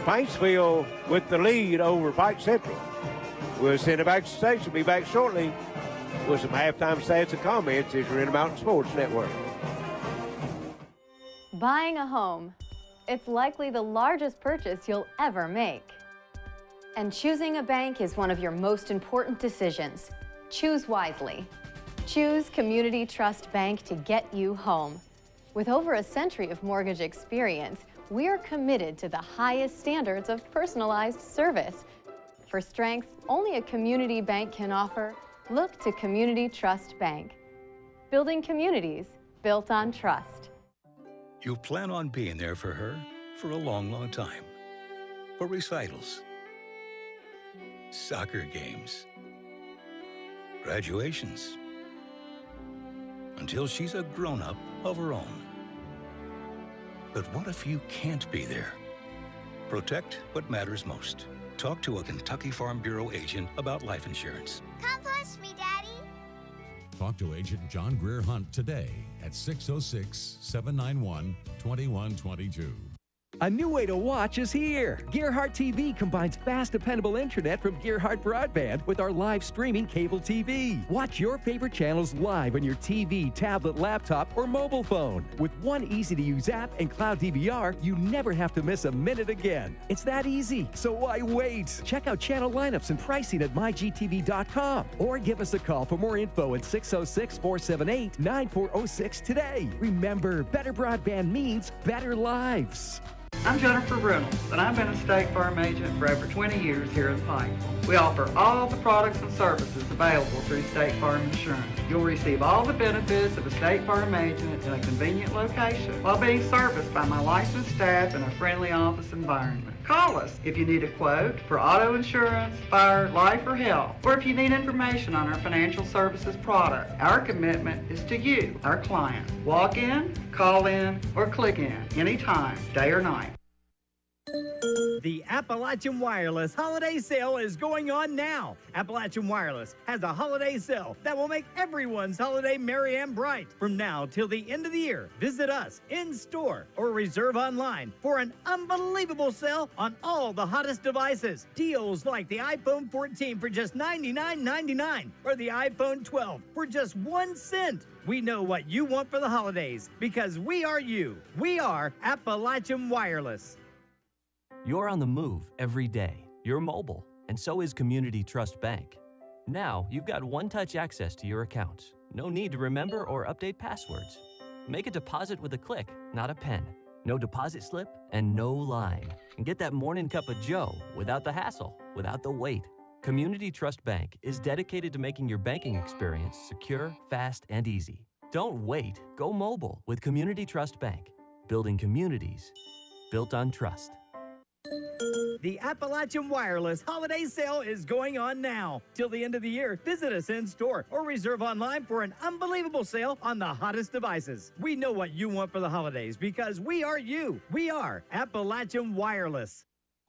Paintsville with the lead over Pike Central. We'll send it back to the station. Be back shortly with some halftime stats and comments as you're in the Mountain Sports Network. Buying a home. It's likely the largest purchase you'll ever make. And choosing a bank is one of your most important decisions. Choose wisely. Choose Community Trust Bank to get you home. With over a century of mortgage experience, we're committed to the highest standards of personalized service. For strengths only a community bank can offer, look to Community Trust Bank. Building communities built on trust. You plan on being there for her for a long, long time. For recitals, soccer games, graduations, until she's a grown-up of her own. But what if you can't be there? Protect what matters most. Talk to a Kentucky Farm Bureau agent about life insurance. Come push me, Daddy. Talk to Agent John Greer Hunt today at 606-791-2122. A new way to watch is here. Gearhart TV combines fast, dependable internet from Gearhart Broadband with our live streaming cable TV. Watch your favorite channels live on your TV, tablet, laptop, or mobile phone. With one easy-to-use app and cloud DVR, you never have to miss a minute again. It's that easy, so why wait? Check out channel lineups and pricing at mygtv.com or give us a call for more info at 606-478-9406 today. Remember, better broadband means better lives. I'm Jennifer Reynolds, and I've been a State Farm agent for over 20 years here in Pike. We offer all the products and services available through State Farm Insurance. You'll receive all the benefits of a State Farm agent in a convenient location while being serviced by my licensed staff in a friendly office environment. Call us if you need a quote for auto insurance, fire, life, or health, or if you need information on our financial services product. Our commitment is to you, our client. Walk in, call in, or click in anytime, day or night. The Appalachian Wireless Holiday Sale is going on now. Appalachian Wireless has a holiday sale that will make everyone's holiday merry and bright. From now till the end of the year, visit us in store or reserve online for an unbelievable sale on all the hottest devices. Deals like the iPhone 14 for just $99.99 or the iPhone 12 for just 1 cent. We know what you want for the holidays because we are you. We are Appalachian Wireless. You're on the move every day. You're mobile, and so is Community Trust Bank. Now, you've got one-touch access to your accounts. No need to remember or update passwords. Make a deposit with a click, not a pen. No deposit slip and no line. And get that morning cup of joe without the hassle, without the wait. Community Trust Bank is dedicated to making your banking experience secure, fast, and easy. Don't wait. Go mobile with Community Trust Bank. Building communities built on trust. The Appalachian Wireless Holiday Sale is going on now. Till the end of the year, visit us in store or reserve online for an unbelievable sale on the hottest devices. We know what you want for the holidays because we are you. We are Appalachian Wireless.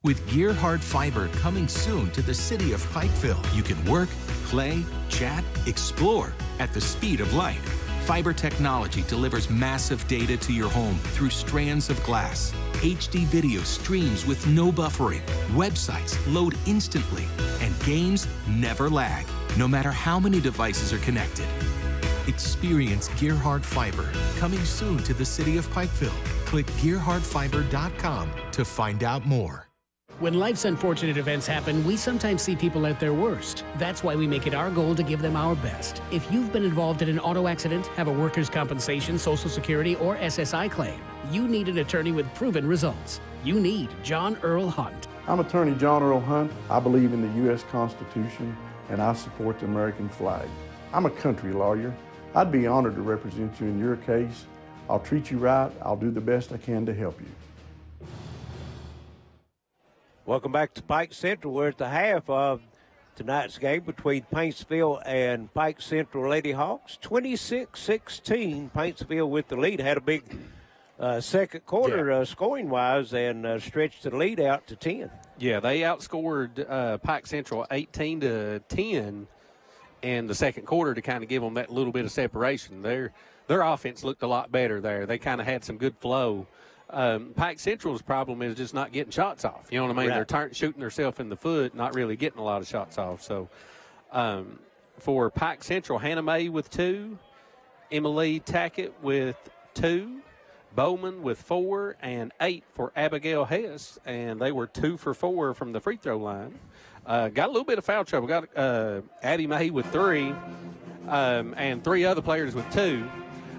With Gearhart Fiber coming soon to the city of Pikeville, you can work, play, chat, explore at the speed of light. Fiber technology delivers massive data to your home through strands of glass. HD video streams with no buffering. Websites load instantly, and games never lag, no matter how many devices are connected. Experience Gearhart Fiber coming soon to the city of Pikeville. Click GearhartFiber.com to find out more. When life's unfortunate events happen, we sometimes see people at their worst. That's why we make it our goal to give them our best. If you've been involved in an auto accident, have a workers' compensation, Social Security, or SSI claim, you need an attorney with proven results. You need John Earl Hunt. I'm attorney John Earl Hunt. I believe in the U.S. Constitution, and I support the American flag. I'm a country lawyer. I'd be honored to represent you in your case. I'll treat you right. I'll do the best I can to help you. Welcome back to Pike Central. We're at the half of tonight's game between Paintsville and Pike Central Lady Hawks. 26-16, Paintsville with the lead. Had a big second quarter scoring-wise and stretched the lead out to 10. Yeah, they outscored Pike Central 18-10 in the second quarter to kind of give them that little bit of separation. Their offense looked a lot better there. They kind of had some good flow. Pike Central's problem is just not getting shots off. You know what I mean? Right. They're shooting themselves in the foot, not really getting a lot of shots off. So for Pike Central, Hannah Mae with 2, Emily Tackett with 2, Bowman with 4, and 8 for Abigail Hess. And they were 2 for 4 from the free throw line. Got a little bit of foul trouble. Got Addie Mae with 3 and 3 other players with 2.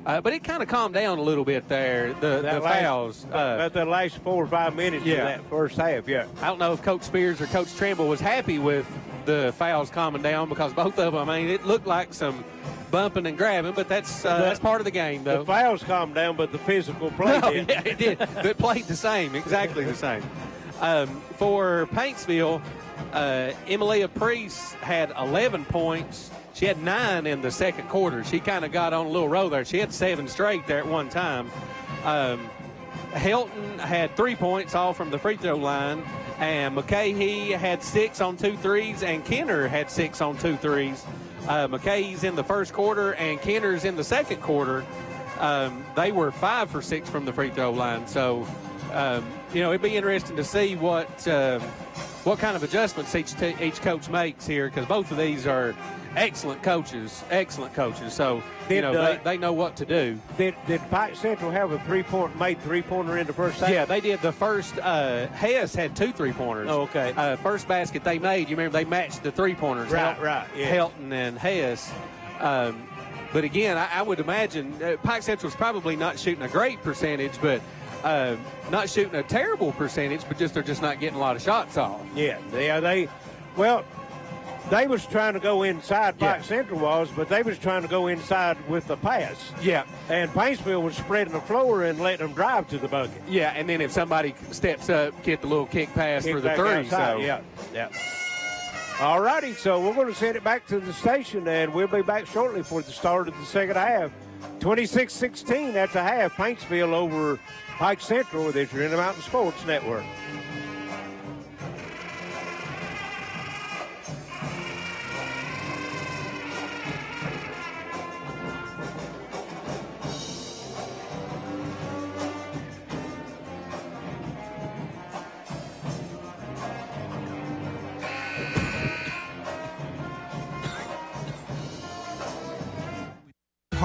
But it kind of calmed down a little bit there, the fouls. About the last 4 or 5 minutes of that first half, I don't know if Coach Spears or Coach Trimble was happy with the fouls calming down because both of them, I mean, it looked like some bumping and grabbing, but that's part of the game, though. The fouls calmed down, but the physical play did. Yeah, it did. It played the same, exactly the same. For Paintsville, Emilia Priest had 11 points. She had 9 in the second quarter. She kind of got on a little roll there. She had 7 straight there at one time. Helton had 3 points, all from the free throw line. And McKay had 6 on 2 threes, and Kenner had 6 on 2 threes. McKay's in the first quarter, and Kenner's in the second quarter. They were 5 for 6 from the free throw line. So, it'd be interesting to see what kind of adjustments each coach makes here, because both of these are excellent coaches. So, they know what to do. Did Pike Central have a three-pointer in the first half? Yeah, they did. The first, Hess had 2 3-pointers. Oh, okay. First basket they made, you remember they matched the 3-pointers. Right, yeah. Helton and Hess. But again, I would imagine Pike Central's probably not shooting a great percentage, but not shooting a terrible percentage, but they're just not getting a lot of shots off. Yeah, they was trying to go inside, Pike Central was, but they was trying to go inside with the pass. Yeah. And Paintsville was spreading the floor and letting them drive to the bucket. Yeah, and then if somebody steps up, get the little kick pass for the 3. Outside, yeah. All righty, so we're going to send it back to the station, and we'll be back shortly for the start of the second half. 26-16 at the half, Paintsville over Pike Central with your Intermountain Sports Network.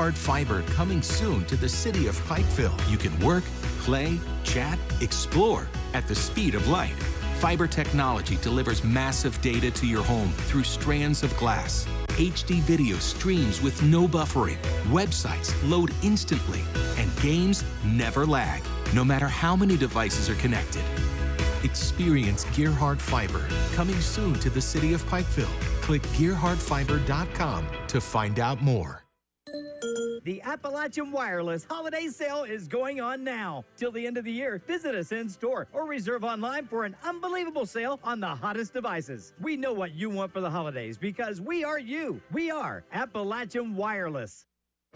Gearhart Fiber coming soon to the city of Pikeville. You can work, play, chat, explore at the speed of light. Fiber technology delivers massive data to your home through strands of glass. HD video streams with no buffering. Websites load instantly, and games never lag, no matter how many devices are connected. Experience Gearhart Fiber coming soon to the city of Pikeville. Click GearhartFiber.com to find out more. The Appalachian Wireless Holiday Sale is going on now. Till the end of the year, visit us in store or reserve online for an unbelievable sale on the hottest devices. We know what you want for the holidays because we are you. We are Appalachian Wireless.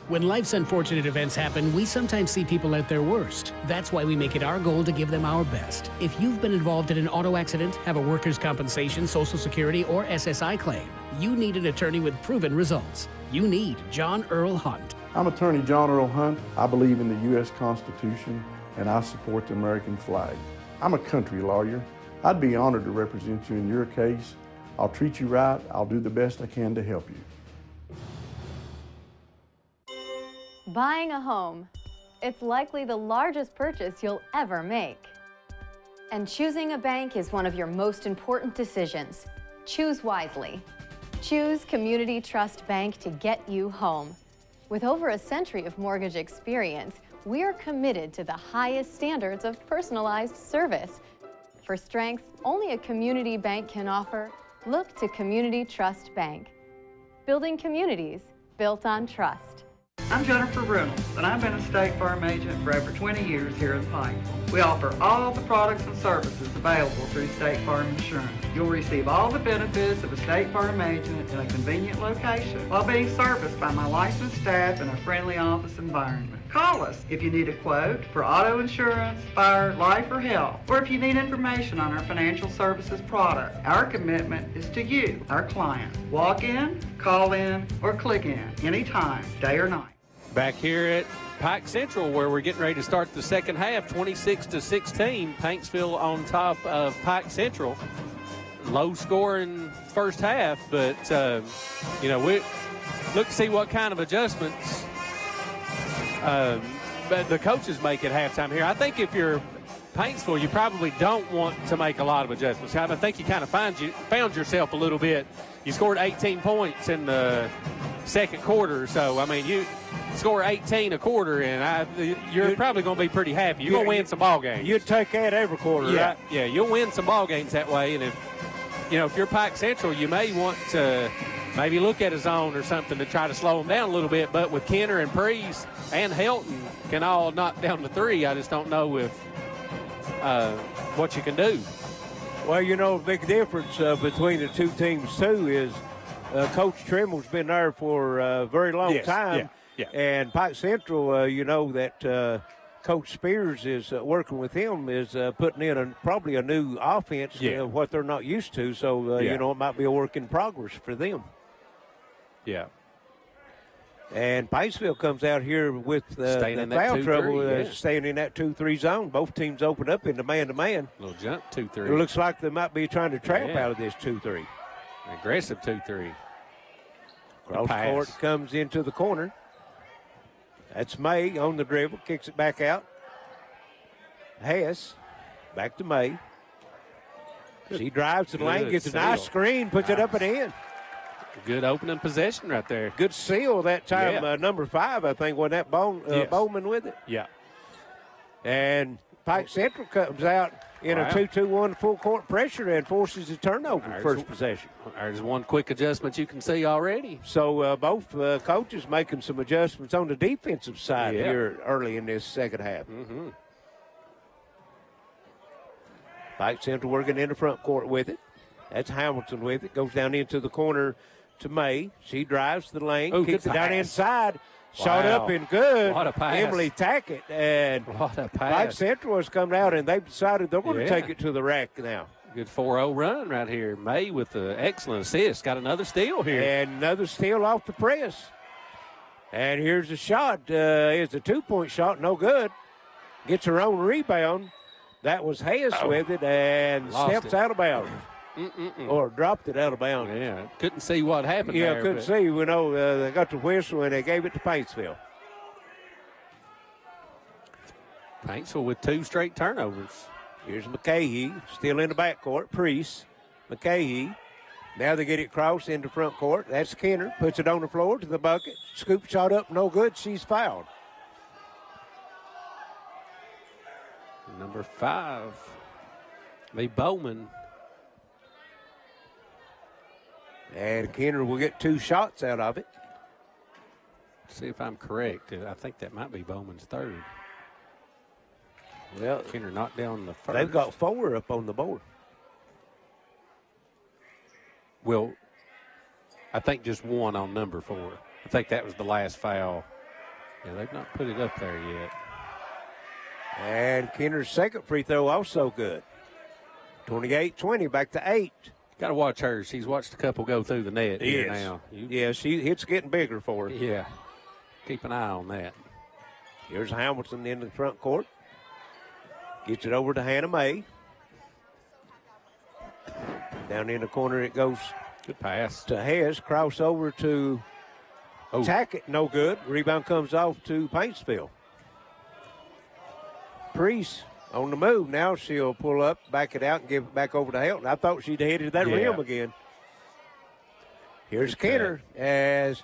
When life's unfortunate events happen, we sometimes see people at their worst. That's why we make it our goal to give them our best. If you've been involved in an auto accident, have a workers' compensation, Social Security, or SSI claim, you need an attorney with proven results. You need John Earl Hunt. I'm attorney John Earl Hunt. I believe in the U.S. Constitution and I support the American flag. I'm a country lawyer. I'd be honored to represent you in your case. I'll treat you right. I'll do the best I can to help you. Buying a home. It's likely the largest purchase you'll ever make. And choosing a bank is one of your most important decisions. Choose wisely. Choose Community Trust Bank to get you home. With over a century of mortgage experience, we're committed to the highest standards of personalized service. For strengths only a community bank can offer, look to Community Trust Bank. Building communities built on trust. I'm Jennifer Reynolds, and I've been a State Farm agent for over 20 years here in Pike. We offer all the products and services available through State Farm Insurance. You'll receive all the benefits of a State Farm agent in a convenient location while being serviced by my licensed staff in a friendly office environment. Call us if you need a quote for auto insurance, fire, life, or health, or if you need information on our financial services product. Our commitment is to you, our clients. Walk in, call in, or click in anytime, day or night. Back here at Pike Central, where we're getting ready to start the second half, 26-16. Paintsville on top of Pike Central. Low scoring first half, but we look to see what kind of adjustments but the coaches make at halftime here. I think if you're Paintsville, you probably don't want to make a lot of adjustments. I think you kind of found yourself a little bit. You scored 18 points in the second quarter, so I mean you score 18 a quarter, and you're probably going to be pretty happy. You're going to win some ball games. You'd take that every quarter, right? Yeah, you'll win some ball games that way. And if you're Pike Central, you may want to maybe look at a zone or something to try to slow them down a little bit. But with Kenner and Priest and Helton can all knock down the three, I just don't know if what you can do. Well, a big difference between the two teams, too, is Coach Trimmell's been there for a very long time. Yeah. And Pike Central, that Coach Spears is working with him, is putting in probably a new offense, what they're not used to. So, it might be a work in progress for them. Yeah. And Paintsville comes out here with the foul trouble, staying in that 2-3 zone. Both teams open up into man-to-man. Little jump, 2-3. It looks like they might be trying to trap out of this 2-3. Aggressive 2-3. Cross court comes into the corner. That's May on the dribble, kicks it back out. Hess, back to May. She drives to the lane, gets a nice screen, puts it up and in. Good opening possession right there. Good seal that time. Number 5, I think, wasn't that Bowman with it? Yeah. And Pike Central comes out in a 2-2-1 full court pressure and forces a turnover first possession. There's one quick adjustment you can see already. So both coaches making some adjustments on the defensive side here early in this second half. Mm-hmm. Pike Central working in the front court with it. That's Hamilton with it. Goes down into the corner to May. She drives the lane, kicks it down inside. Shot up and good. What a pass. Emily Tackett. And what a pass. Pike Central has come out, and they've decided they're going to take it to the rack now. Good 4-0 run right here. May with an excellent assist. Got another steal here. And another steal off the press. And here's a shot. It's a 2-point shot. No good. Gets her own rebound. That was Hayes with it and steps out of bounds. Or dropped it out of bounds. Yeah, couldn't see what happened there. Yeah, couldn't see. We know they got the whistle and they gave it to Paintsville. Paintsville with 2 straight turnovers. Here's McKay, still in the backcourt. Priest, McKay. Now they get it crossed into front court. That's Kenner. Puts it on the floor to the bucket. Scoop shot up, no good. She's fouled. Number 5, Lee Bowman. And Kenner will get 2 shots out of it. See if I'm correct. I think that might be Bowman's 3rd. Well, Kenner knocked down the 1st. They've got 4 up on the board. Well, I think just 1 on number 4. I think that was the last foul. Yeah, they've not put it up there yet. And Kenner's second free throw also good. 28-20, back to 8. Got to watch her. She's watched a couple go through the net here now. Yeah, it's getting bigger for her. Yeah. Keep an eye on that. Here's Hamilton in the front court. Gets it over to Hannah May. Down in the corner it goes. Good pass. To Hess. Crossover to Tackett. No good. Rebound comes off to Paintsville. Priest on the move. Now she'll pull up, back it out, and give it back over to Helton. I thought she'd headed that rim again. Here's Kenner as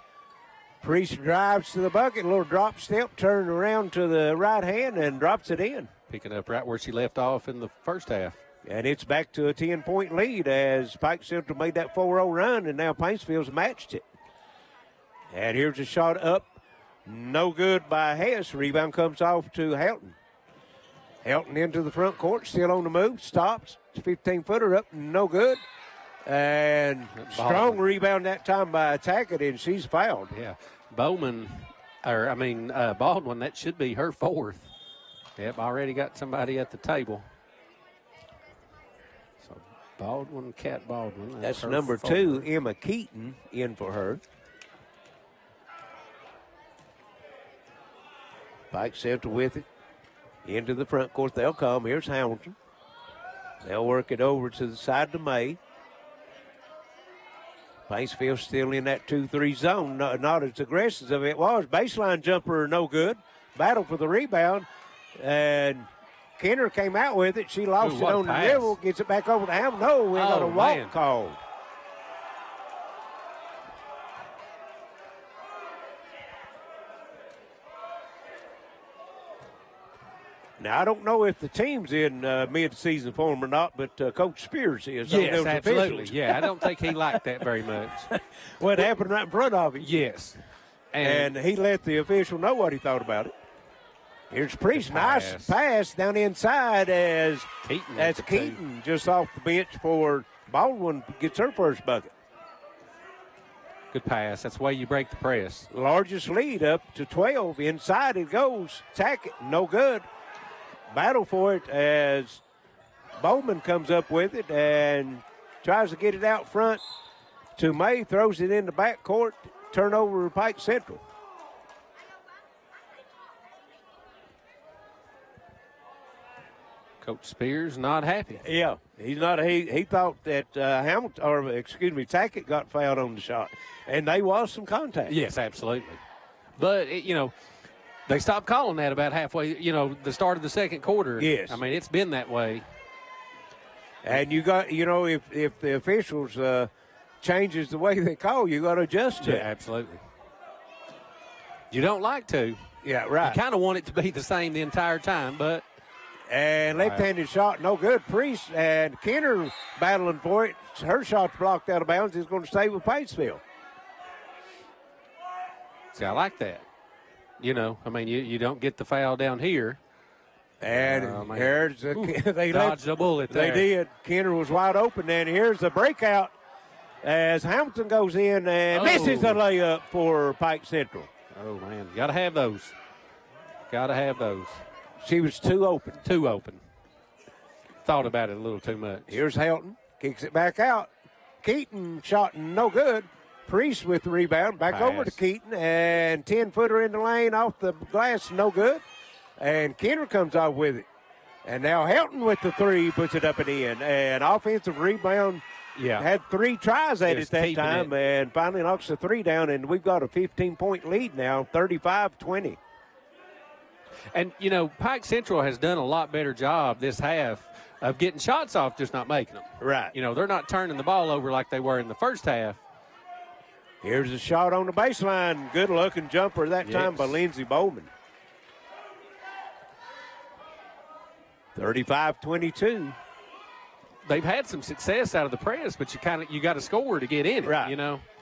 Priest drives to the bucket. A little drop step, turn around to the right hand, and drops it in. Picking up right where she left off in the first half. And it's back to a 10-point lead as Pike Central made that 4-0 run, and now Paintsville's matched it. And here's a shot up. No good by Hess. Rebound comes off to Helton. Helton into the front court, still on the move. Stops. 15-footer up. No good. And strong rebound that time by Tackett, and she's fouled. Yeah. Baldwin, that should be her fourth. Yep, already got somebody at the table. So Kat Baldwin. That's number 2, Emma Keaton, in for her. Pike Central with it. Into the front court they'll come. Here's Hamilton. They'll work it over to the side to May. Paintsville still in that 2-3 zone. Not as aggressive as it was. Baseline jumper, no good. Battle for the rebound. And Kenner came out with it. She lost it on the dribble. Gets it back over to Hamilton. No, we got a walk called. Now, I don't know if the team's in mid-season form or not, but Coach Spears is. Yes, absolutely. Yeah, I don't think he liked that very much. Well, it happened right in front of him. Yes. And he let the official know what he thought about it. Here's Priest. Nice pass down inside as Keaton just off the bench for Baldwin gets her first bucket. Good pass. That's the way you break the press. Largest lead up to 12. Inside it goes. Tackett, no good. Battle for it as Bowman comes up with it and tries to get it out front to May, throws it in the backcourt, turnover Pike Central. Coach Spears not happy. Yeah, he's not. He thought that Tackett got fouled on the shot, and there was some contact. Yes, absolutely. But they stopped calling that about halfway, the start of the second quarter. Yes. I mean, it's been that way. And you got, if the officials changes the way they call, you got to adjust to it. Yeah, absolutely. You don't like to. Yeah, right. You kind of want it to be the same the entire time, but. And left-handed shot, no good. Priest and Kenner battling for it. Her shot's blocked out of bounds. It's going to stay with Paintsville. See, I like that. You don't get the foul down here. And here's they dodged a bullet there. They did. Kenner was wide open, and here's the breakout as Hamilton goes in and misses a layup for Pike Central. Oh, man. Got to have those. Got to have those. She was too open. Too open. Thought about it a little too much. Here's Helton. Kicks it back out. Keaton shot no good. Priest with the rebound. Back over to Keaton. And 10-footer in the lane off the glass. No good. And Kenner comes off with it. And now Helton with the three puts it up and in. And offensive rebound. Yeah. Had 3 tries at it that time. And finally knocks the 3 down. And we've got a 15-point lead now. 35-20. And, Pike Central has done a lot better job this half of getting shots off, just not making them. Right. They're not turning the ball over like they were in the first half. Here's a shot on the baseline. Good-looking jumper that time by Lindsey Bowman. 35-22. They've had some success out of the press, but you got to score to get in it, right.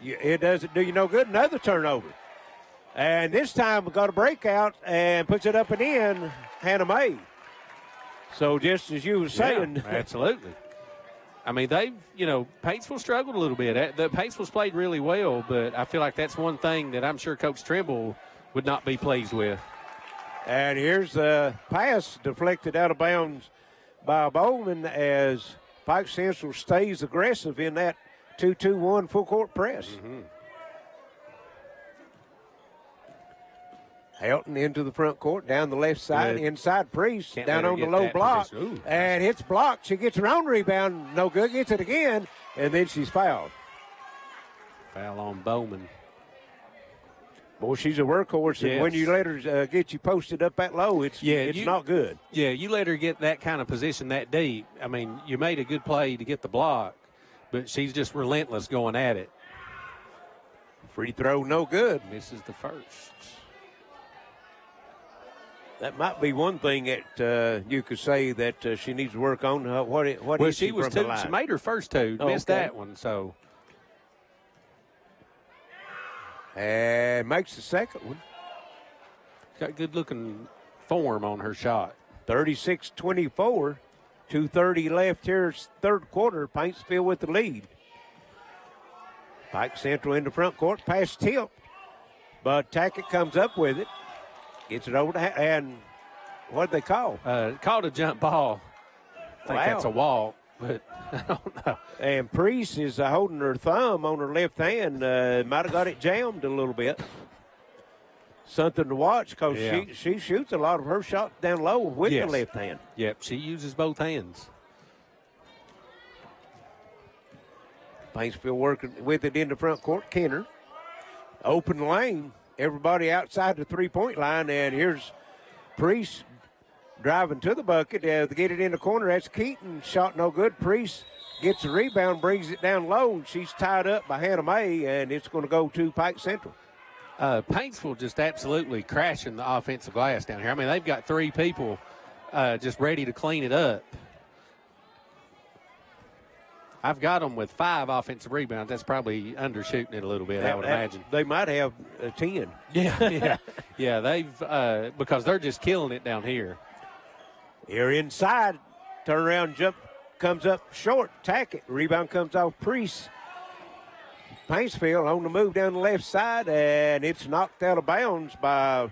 It doesn't do you no good. Another turnover. And this time we got a breakout and puts it up and in, Hannah May. So just as you were saying. Yeah, absolutely. I mean, Paintsville struggled a little bit. The Paintsville's played really well, but I feel like that's one thing that I'm sure Coach Trimble would not be pleased with. And here's the pass deflected out of bounds by Bowman as Pike Central stays aggressive in that 2-2-1 full court press. Helton into the front court, down the left side, inside Priest, down on the low block, and it's blocked. She gets her own rebound, no good, gets it again, and then she's fouled. Foul on Bowman. Boy, she's a workhorse, and when you let her get you posted up that low, it's not good. Yeah, you let her get that kind of position that deep. I mean, you made a good play to get the block, but she's just relentless going at it. Free throw, no good. Misses the first. That might be one thing that you could say that she needs to work on. What she was from the line? She made her first two, missed that one, so. And makes the second one. Got good looking form on her shot. 36-24, 2:30 left here, third quarter. Paintsville with the lead. Pike Central in the front court, pass tipped, but Tackett comes up with it. Gets it over to, and what did they call? Called a jump ball. I think that's a walk, but I don't know. And Priest is holding her thumb on her left hand. Might have got it jammed a little bit. Something to watch because she shoots a lot of her shots down low with the left hand. Yep, she uses both hands. Paintsville working with it in the front court. Kenner. Open lane. Everybody outside the three-point line, and here's Priest driving to the bucket. To get it in the corner, that's Keaton. Shot no good. Priest gets the rebound, brings it down low. She's tied up by Hannah May, and it's going to go to Pike Central. Paintsville just absolutely crashing the offensive glass down here. I mean, they've got three people just ready to clean it up. I've got them with 5 offensive rebounds. That's probably undershooting it a little bit, I would imagine. They might have 10. Yeah, they've because they're just killing it down here. Here inside, turn around, jump, comes up short, Tackett. Rebound comes off Priest. Paintsville on the move down the left side, and it's knocked out of bounds by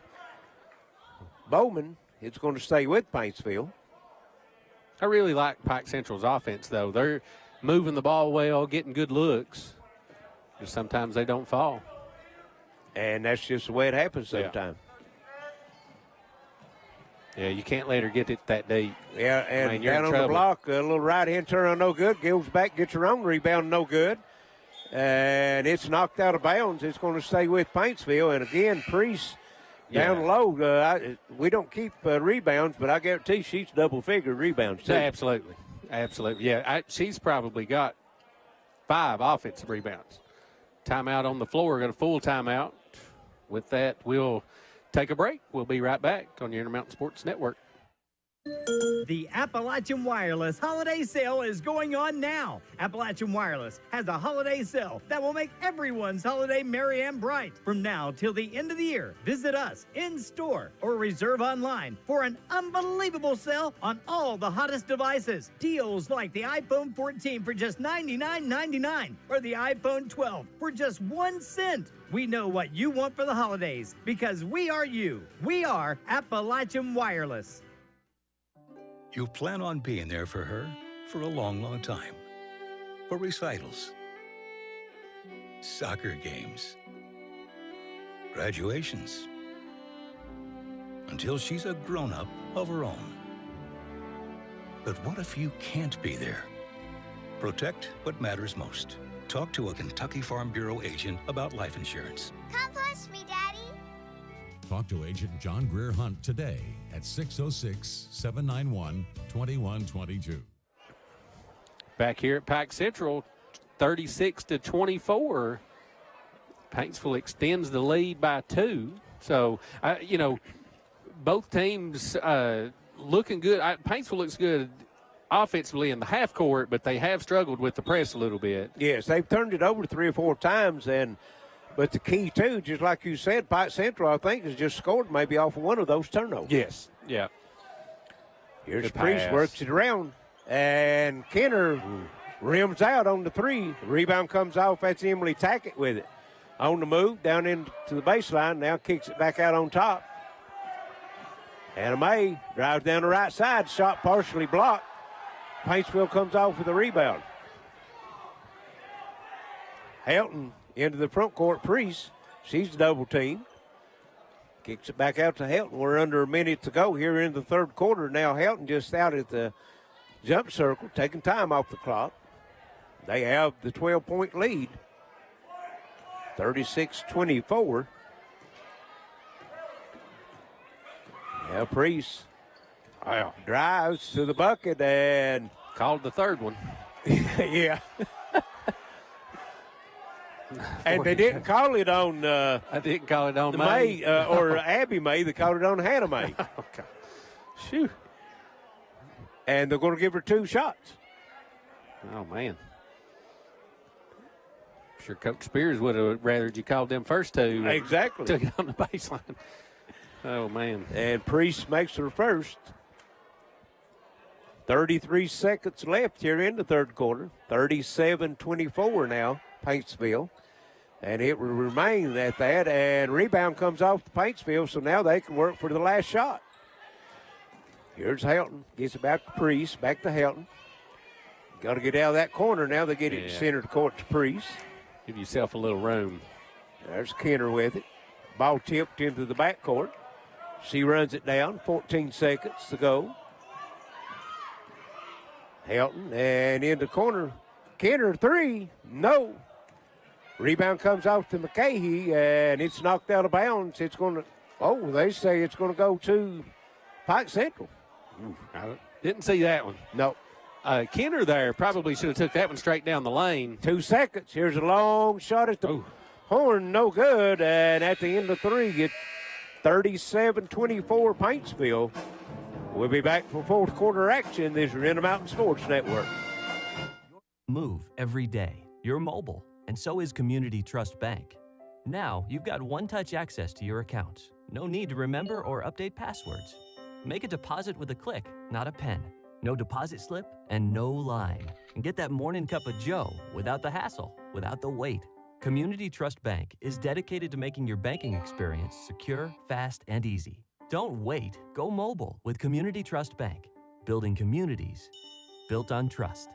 Bowman. It's going to stay with Paintsville. I really like Pike Central's offense, though. They're moving the ball well, getting good looks. Just sometimes they don't fall. And that's just the way it happens sometimes. Yeah, you can't let her get it that deep. Yeah, and down on the block, a little right-hand turn on no good. Goes back, gets her own rebound, no good. And it's knocked out of bounds. It's going to stay with Paintsville. And again, Priest down low. We don't keep rebounds, but I guarantee she's double-figure rebounds, too. Absolutely. Absolutely. Yeah, she's probably got 5 offensive rebounds. Timeout on the floor. Got a full timeout. With that, we'll take a break. We'll be right back on your Intermountain Sports Network. The Appalachian Wireless holiday sale is going on now. Appalachian Wireless has a holiday sale that will make everyone's holiday merry and bright. From now till the end of the year, visit us in store or reserve online for an unbelievable sale on all the hottest devices. Deals like the iPhone 14 for just $99.99 or the iPhone 12 for just 1 cent. We know what you want for the holidays because we are you. We are Appalachian Wireless. You plan on being there for her for a long, long time. For recitals, soccer games, graduations, until she's a grown-up of her own. But what if you can't be there? Protect what matters most. Talk to a Kentucky Farm Bureau agent about life insurance. Come push me, Daddy. Talk to Agent John Greer Hunt today at 606-791-2122. Back here at Pike Central, 36-24. Paintsville extends the lead by 2. So, both teams looking good. Paintsville looks good offensively in the half court, but they have struggled with the press a little bit. Yes, they've turned it over 3 or 4 times, but the key, too, just like you said, Pike Central, I think, has just scored maybe off of one of those turnovers. Yes, yeah. Here's Priest, works it around, and Kenner rims out on the 3. Rebound comes off. That's Emily Tackett with it. on the move, down into the baseline, now kicks it back out on top. Hannah May drives down the right side, shot partially blocked. Paintsville comes off with a rebound. Helton into the front court, Priest. She's double teamed. Kicks it back out to Helton. We're under a minute to go here in the third quarter. Now Helton just out at the jump circle, taking time off the clock. They have the 12-point lead, 36-24. Now Priest drives to the bucket and called the third one. Yeah. And they didn't call it on. I didn't call it on May or Abby May. They called it on Hannah May. Okay. Shoot. And they're going to give her 2 shots. Oh man. I'm sure Coach Spears would have rather you called them first 2. Exactly. Took it on the baseline. Oh man. And Priest makes her first. 33 seconds left here in the third quarter. 37-24 now, Paintsville. And it will remain at that. And rebound comes off to Paintsville, so now they can work for the last shot. Here's Helton. Gets it back to Priest. Back to Helton. Got to get out of that corner now. They get it center of the court to Priest. Give yourself a little room. There's Kenner with it. Ball tipped into the backcourt. She runs it down. 14 seconds to go. Helton and in the corner. Kenner 3. No. Rebound comes off to McCahey, and it's knocked out of bounds. It's going to, they say it's going to go to Pike Central. I didn't see that one. No. Kenner there probably should have took that one straight down the lane. 2 seconds. Here's a long shot at the horn. No good. And at the end of 3, it's 37-24 Paintsville. We'll be back for fourth quarter action. This is Intermountain Sports Network. Move every day. You're mobile, and so is Community Trust Bank. Now, you've got one-touch access to your accounts. No need to remember or update passwords. Make a deposit with a click, not a pen. No deposit slip and no line. And get that morning cup of joe without the hassle, without the wait. Community Trust Bank is dedicated to making your banking experience secure, fast, and easy. Don't wait. Go mobile with Community Trust Bank. Building communities built on trust.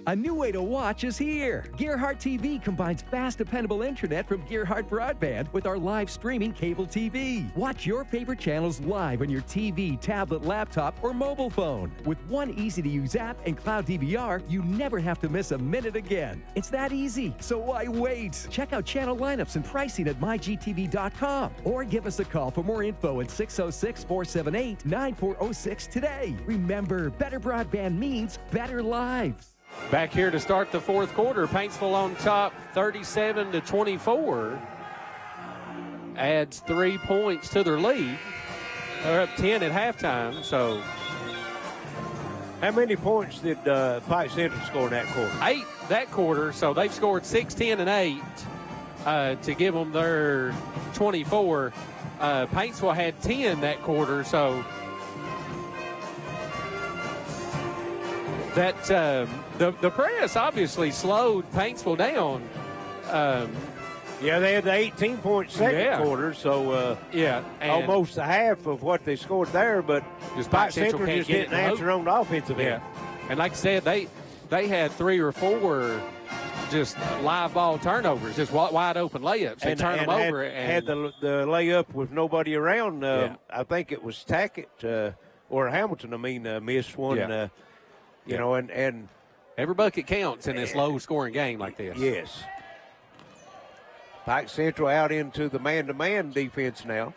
A new way to watch is here. Gearhart TV combines fast, dependable internet from Gearhart Broadband with our live streaming cable TV. Watch your favorite channels live on your TV, tablet, laptop, or mobile phone. With one easy-to-use app and cloud DVR, you never have to miss a minute again. It's that easy, so why wait? Check out channel lineups and pricing at mygtv.com or give us a call for more info at 606-478-9406 today. Remember, better broadband means better lives. Back here to start the fourth quarter. Paintsville on top, 37-24. Adds 3 points to their lead. They're up 10 at halftime, so. How many points did Pike Central score in that quarter? 8 that quarter, so they've scored 6, 10, and 8 to give them their 24. Paintsville had 10 that quarter, so that the press obviously slowed Paintsville down. Yeah, they had the 18-point second quarter, so almost a half of what they scored there, but just Pike Central just didn't answer on the offensive end. And like I said, they had 3 or 4 just live ball turnovers, just wide open layups. They turned them over. Had the layup with nobody around. I think it was Tackett or Hamilton, missed one. You know, and every bucket counts in this low-scoring game like this. Yes. Pike Central out into the man-to-man defense now.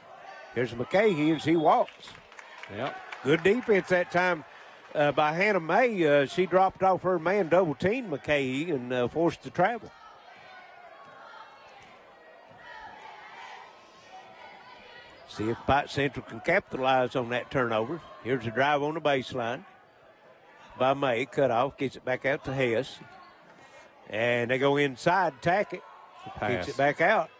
Here's McCahey as he walks. Yep. Good defense that time by Hannah May. She dropped off her man double-teamed McCahey and forced to travel. See if Pike Central can capitalize on that turnover. Here's a drive on the baseline by May, cut off, gets it back out to Hess. And they go inside, tack it, kicks it back out.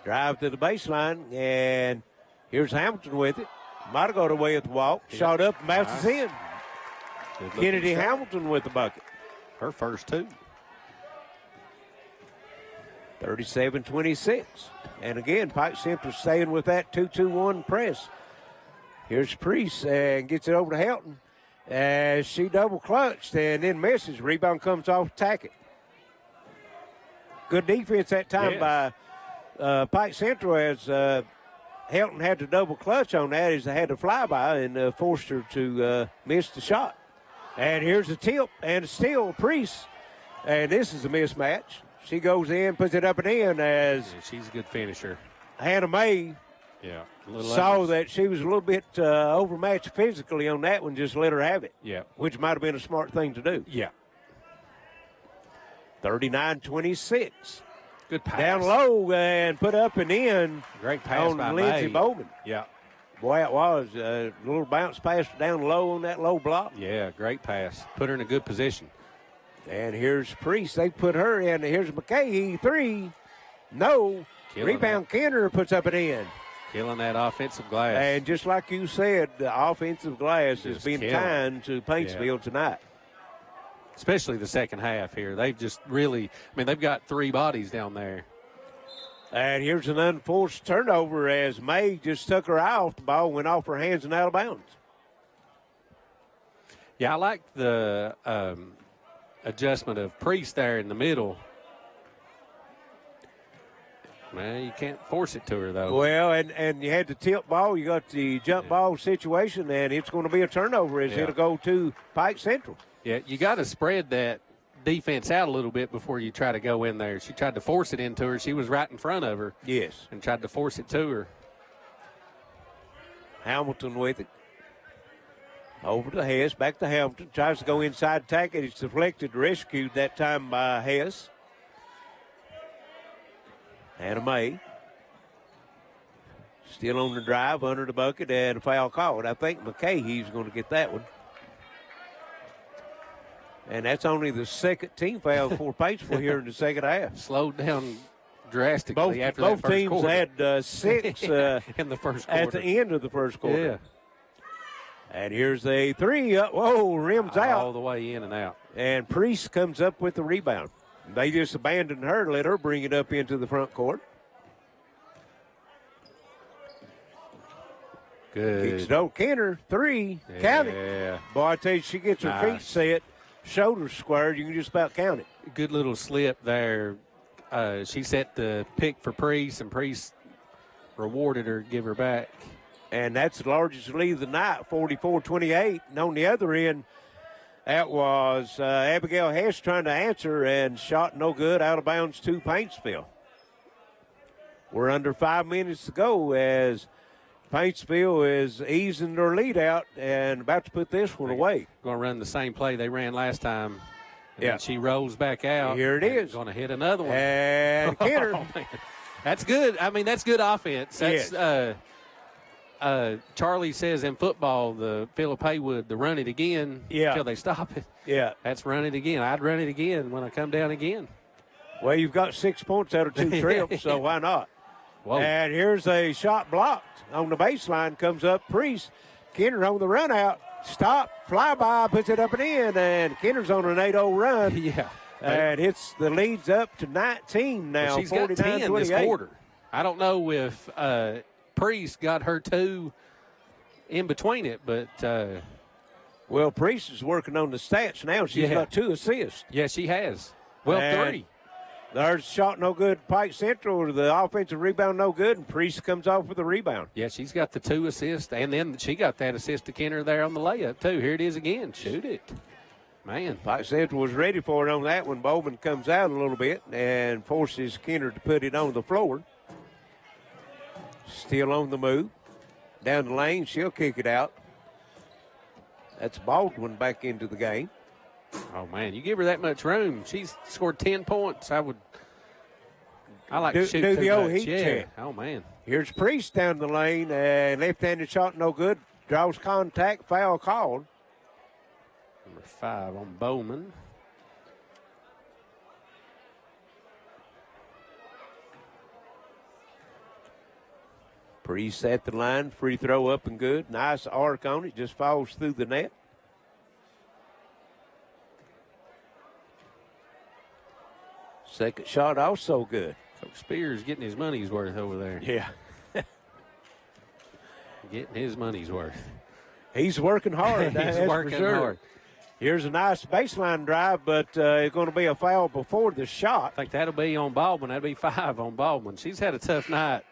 Drive to the baseline, and here's Hamilton with it. Might have got away with the walk. Shot up and bounces in. Kennedy Hamilton with the bucket. Her first 2. 37-26. And again, Pike Central staying with that 2-2-1 press. Here's Priest and gets it over to Helton as she double clutched and then misses. Rebound comes off Tackett. Good defense that time by Pike Central as Helton had to double clutch on that as they had to flyby and forced her to miss the shot. And here's a tip and a steal, Priest. And this is a mismatch. She goes in, puts it up and in as she's a good finisher. Hannah May saw that she was a little bit overmatched physically on that one, just let her have it. Yeah. Which might have been a smart thing to do. Yeah. 39-26. Good pass. Down low and put up and in. Great pass on by Lindsey May. Bowman. Yeah. Boy, it was a little bounce pass down low on that low block. Yeah, great pass. Put her in a good position. And here's Priest. They put her in. Here's McKay. 3. No. Killing Rebound. Kenner puts up and in. Killing that offensive glass. And just like you said, the offensive glass has been kind to Paintsville tonight. Especially the second half here. They've just really, they've got 3 bodies down there. And here's an unforced turnover as May just took her eye off the ball, went off her hands and out of bounds. Yeah, I like the adjustment of Priest there in the middle. Man, you can't force it to her, though. Well, and you had the tip ball. You got the jump ball situation, and it's going to be a turnover as it'll go to Pike Central. Yeah, you got to spread that defense out a little bit before you try to go in there. She tried to force it into her. She was right in front of her. Yes. And tried to force it to her. Hamilton with it. Over to Hess, back to Hamilton. Tries to go inside Tackett. It's deflected, rescued that time by Hess. Hannah May. Still on the drive, under the bucket, and a foul called. I think McKay, going to get that one. And that's only the second team foul for Paintsville here in the second half. Slowed down drastically after that first quarter. Both teams had 6 in the first quarter. At the end of the first quarter. Yeah. And here's a 3. Whoa, rims out. All the way in and out. And Priest comes up with the rebound. They just abandoned her, let her bring it up into the front court. Good. Kicks it over. Kenner, 3. Count it. Yeah. Boy, I tell you, she gets her feet set, shoulders squared. You can just about count it. Good little slip there. She set the pick for Priest, and Priest rewarded her, give her back. And that's the largest lead of the night, 44-28. And on the other end, that was Abigail Hess trying to answer and shot no good, out of bounds to Paintsville. We're under 5 minutes to go as Paintsville is easing their lead out and about to put this one away. Going to run the same play they ran last time. And then she rolls back out. Here it is. Going to hit another one. And Kenner. That's good. That's good offense. That's, yes. Charlie says in football, the Philip Haywood, the run it again until they stop it. Yeah. That's run it again. I'd run it again when I come down again. Well, you've got 6 points out of 2 trips, so why not? Whoa. And here's a shot blocked on the baseline. Comes up Priest. Kenner on the run out. Stop. Flyby. Puts it up and in. And Kenner's on an 8-0 run. Yeah. And it's the lead's up to 19 now. Well, she's got 10 this quarter. I don't know if Priest got her 2 in between it, but well, Priest is working on the stats now. She's got 2 assists. Yeah, she has. Well, and 3. There's shot no good. Pike Central, the offensive rebound no good, and Priest comes off with a rebound. Yeah, she's got the 2 assists, and then she got that assist to Kenner there on the layup, too. Here it is again. Shoot it. Man. Pike Central was ready for it on that one. Bowman comes out a little bit and forces Kenner to put it on the floor. Still on the move. Down the lane, she'll kick it out. That's Baldwin back into the game. Oh, man, you give her that much room. She's scored 10 points. I like to shoot do too the old much. heat Yeah. check. Oh, man. Here's Priest down the lane, and left-handed shot no good. Draws contact, foul called. Number 5 on Bowman. Priest at the line, free throw up and good. Nice arc on it, just falls through the net. Second shot also good. Spears getting his money's worth over there. Yeah. Getting his money's worth. He's working hard. He's working hard. Here's a nice baseline drive, but it's going to be a foul before the shot. I think that'll be on Baldwin. That'll be 5 on Baldwin. She's had a tough night.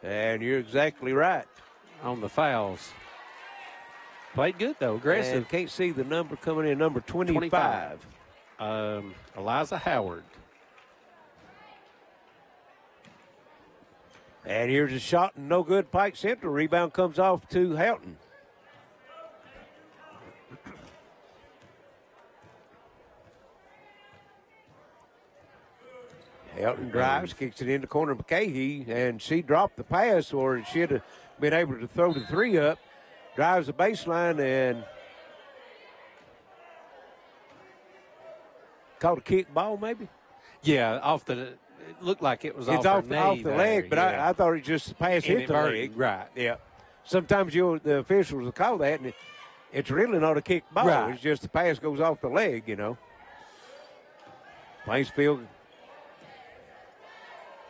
And you're exactly right. On the fouls. Played good, though. Aggressive. And can't see the number coming in, number 25. Eliza Howard. And here's a shot, and no good. Pike Central. Rebound comes off to Houghton. Houghton drives, kicks it in the corner of McCahey, and she dropped the pass, or she had been able to throw the 3 up. Drives the baseline and caught a kick ball, maybe? Yeah, it looked like it was it's off the leg, but yeah. I thought it just passed hit the leg. Right. Yeah. Sometimes the officials will call that, and it's really not a kick ball. Right. It's just the pass goes off the leg, Paintsville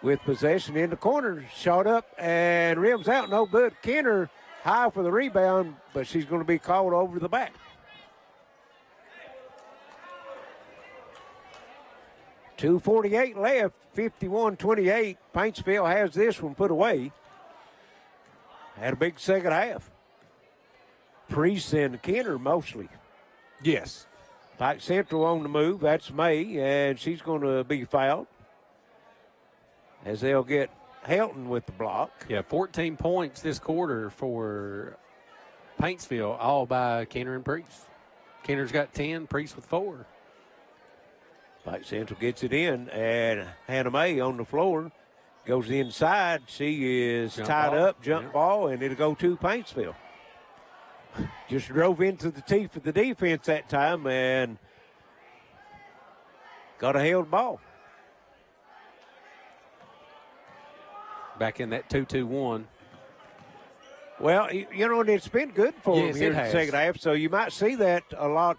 with possession in the corner, shot up and rims out, no good. Kenner high for the rebound, but she's going to be called over the back. .248 left, 51-28. Paintsville has this one put away. Had a big second half. Priest and Kenner mostly. Yes. Pike Central on the move. That's May, and she's going to be fouled as they'll get Helton with the block. Yeah, 14 points this quarter for Paintsville, all by Kenner and Priest. Kenner's got 10, Priest with 4. Pike Central gets it in, and Hannah May on the floor goes inside. She is tied up, jump ball, and it'll go to Paintsville. Just drove into the teeth of the defense that time and got a held ball. Back in that 2-2-1. Well, it's been good for them here in the second half, so you might see that a lot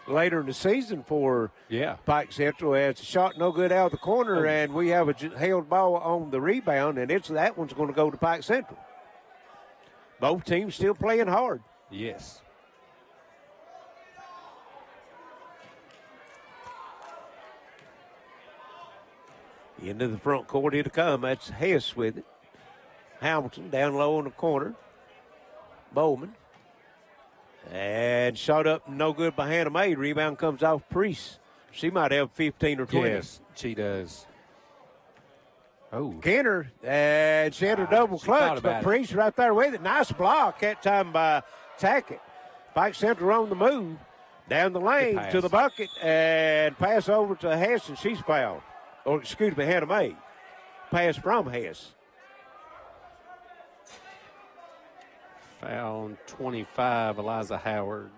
later in the season for Pike Central. As a shot no good out of the corner, and we have a held ball on the rebound, and that one's going to go to Pike Central. Both teams still playing hard. Yes. Into the front court it'll come. That's Hess with it. Hamilton down low in the corner. Bowman. And shot up no good by Hannah May. Rebound comes off Priest. She might have 15 or 20. Yes, she does. Oh. Kenner, and she had a double clutch, but Priest right there with it. Nice block that time by Tackett. Pike Central on the move. Down the lane to the bucket and pass over to Hess, and she's fouled. Or, excuse me, Hannah May. Pass from Hess. Foul on 25, Eliza Howard.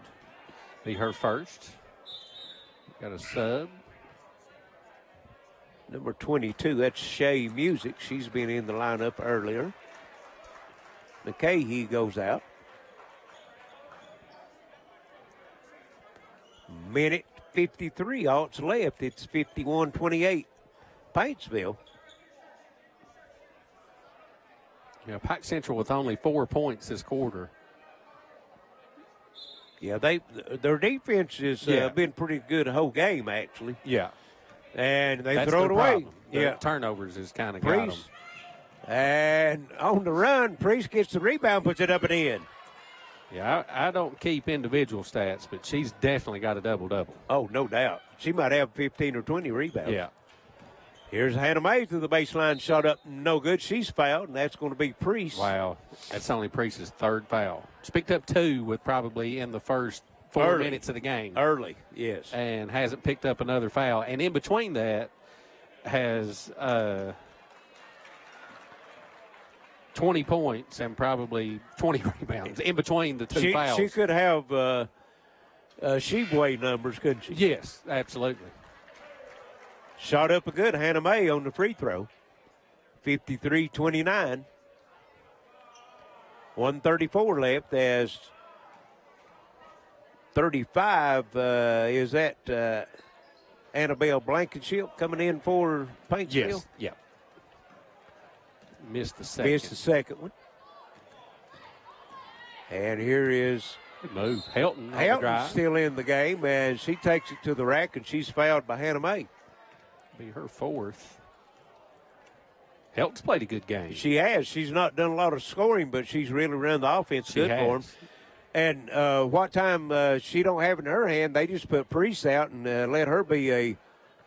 Be her first. Got a sub. Number 22, that's Shay Music. She's been in the lineup earlier. McCahey goes out. Minute 53, all that's left. It's 51-28. Paintsville. Yeah, Pike Central with only 4 points this quarter. Yeah, their defense has been pretty good the whole game, actually. Yeah. And they That's throw it away. The turnovers is kind of got them. And on the run, Priest gets the rebound, puts it up and in. Yeah, I don't keep individual stats, but she's definitely got a double-double. Oh, no doubt. She might have 15 or 20 rebounds. Yeah. Here's Hannah May to the baseline, shot up, no good. She's fouled, and that's going to be Priest. Wow, that's only Priest's third foul. She picked up 2 with probably in the first 4 minutes of the game. Early, yes. And hasn't picked up another foul. And in between that has 20 points and probably 20 rebounds in between the two fouls. She could have Sheboy numbers, couldn't she? Yes, absolutely. Shot up a good Hannah May on the free throw. 53-29. 1:34 left as 35 is that Annabelle Blankenship coming in for Paintsville? Yes, yeah. Missed the second. Missed the second one. And here is Good move. Helton Helton's still in the game, and she takes it to the rack, and she's fouled by Hannah May. Be her fourth. Helton's played a good game. She has. She's not done a lot of scoring, but she's really run the offense good for them. And what time she don't have in her hand, they just put Priest out and let her be a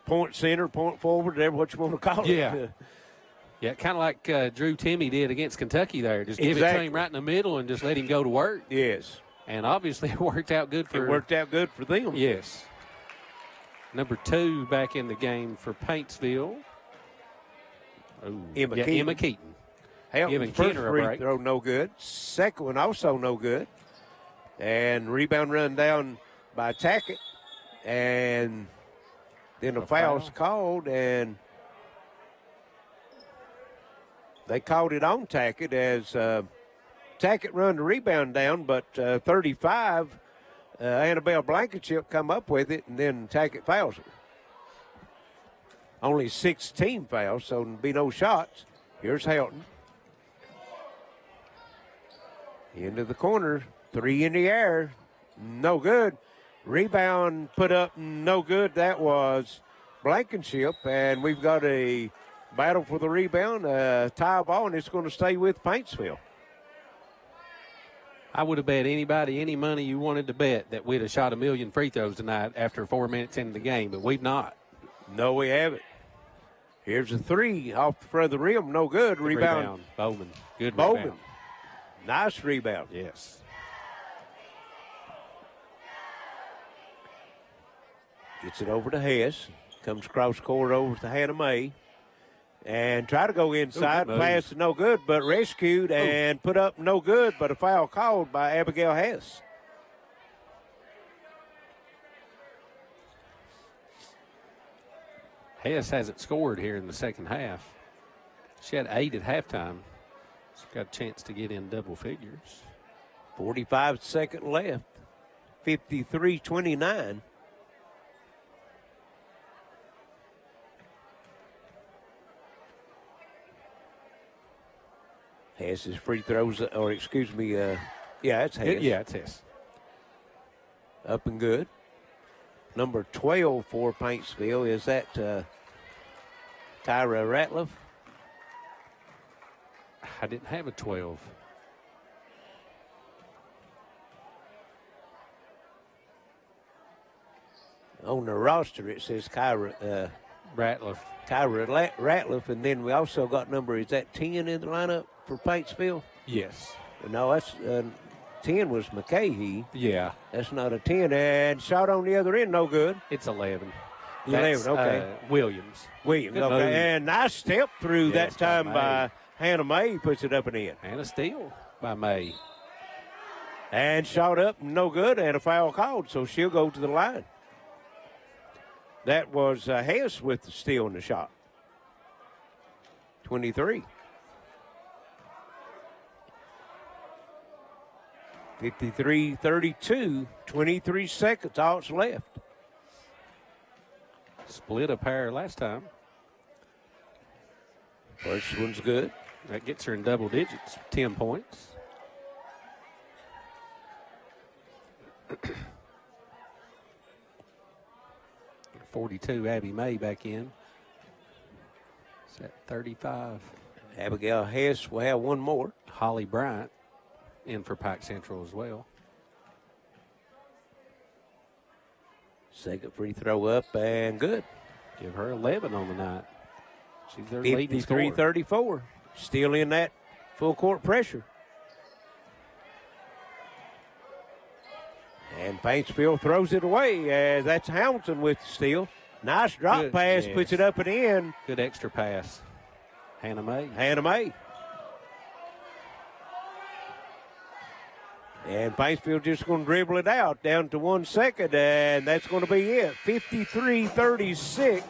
point center, point forward, whatever what you want to call it. Yeah. Yeah, kind of like Drew Timme did against Kentucky there. Just give it to him right in the middle and just let him go to work. Yes. And obviously it worked out good for them. Yes. Number 2 back in the game for Paintsville. Emma Keaton. Helton's first free throw no good. Second one also no good. And rebound run down by Tackett. And then a foul's called, and they called it on Tackett as Tackett run the rebound down, but 35, Annabelle Blankenship come up with it, and then Tackett fouls her. Only 16 fouls, so there'll be no shots. Here's Helton. Into the corner, 3 in the air, no good. Rebound put up, no good. That was Blankenship, and we've got a battle for the rebound, tie ball, and it's going to stay with Paintsville. I would have bet anybody any money you wanted to bet that we'd have shot 1,000,000 free throws tonight after 4 minutes into the game, but we've not. No, we haven't. Here's a 3 off the front of the rim, no good. Rebound. Bowman. Good Bowman. rebound. Nice rebound. Yes. Gets it over to Hess. Comes cross court over to Hannah May. And try to go inside. Pass is no good, but rescued and put up no good, but a foul called by Abigail Hess. Hess hasn't scored here in the second half. She had 8 at halftime. She's got a chance to get in double figures. 45 seconds left. 53-29. Hess's free throws, or excuse me, yeah, it's Hess. Yeah, it's Hess. Up and good. Number 12 for Paintsville, is that Tyra Ratliff? I didn't have a 12. On the roster, it says Kyra Ratliff. Kyra Ratliff, and then we also got number, is that 10 in the lineup for Paintsville? Yes. No, that's 10 was McCahey. Yeah. That's not a 10. And shot on the other end, no good. It's 11. 11, okay. Williams. Williams, Good okay. move. And nice step through that time by Hannah May, puts it up and in. And a steal by May. And shot up, no good, and a foul called, so she'll go to the line. That was Hess with the steal in the shot. 23. 53-32, 23 seconds, all that's left. Split a pair last time. First one's good. That gets her in double digits, 10 points. .42, Abby May back in. It's at 35. Abigail Hess will have one more. Holly Bryant in for Pike Central as well. Second free throw up and good. Give her 11 on the night. She's their leading scorer. 53-34. Still in that full court pressure. And Paintsville throws it away. That's Hamilton with the steal. Nice drop pass, yes. puts it up and in. Good extra pass. Hannah May. Hannah May. And Paintsville just going to dribble it out down to 1 second, and that's going to be it. 53-36.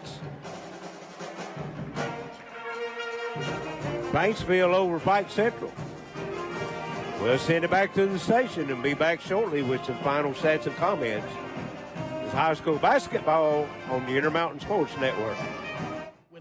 Paintsville over Pike Central. We'll send it back to the station and be back shortly with some final stats and comments. It's high school basketball on the Intermountain Sports Network.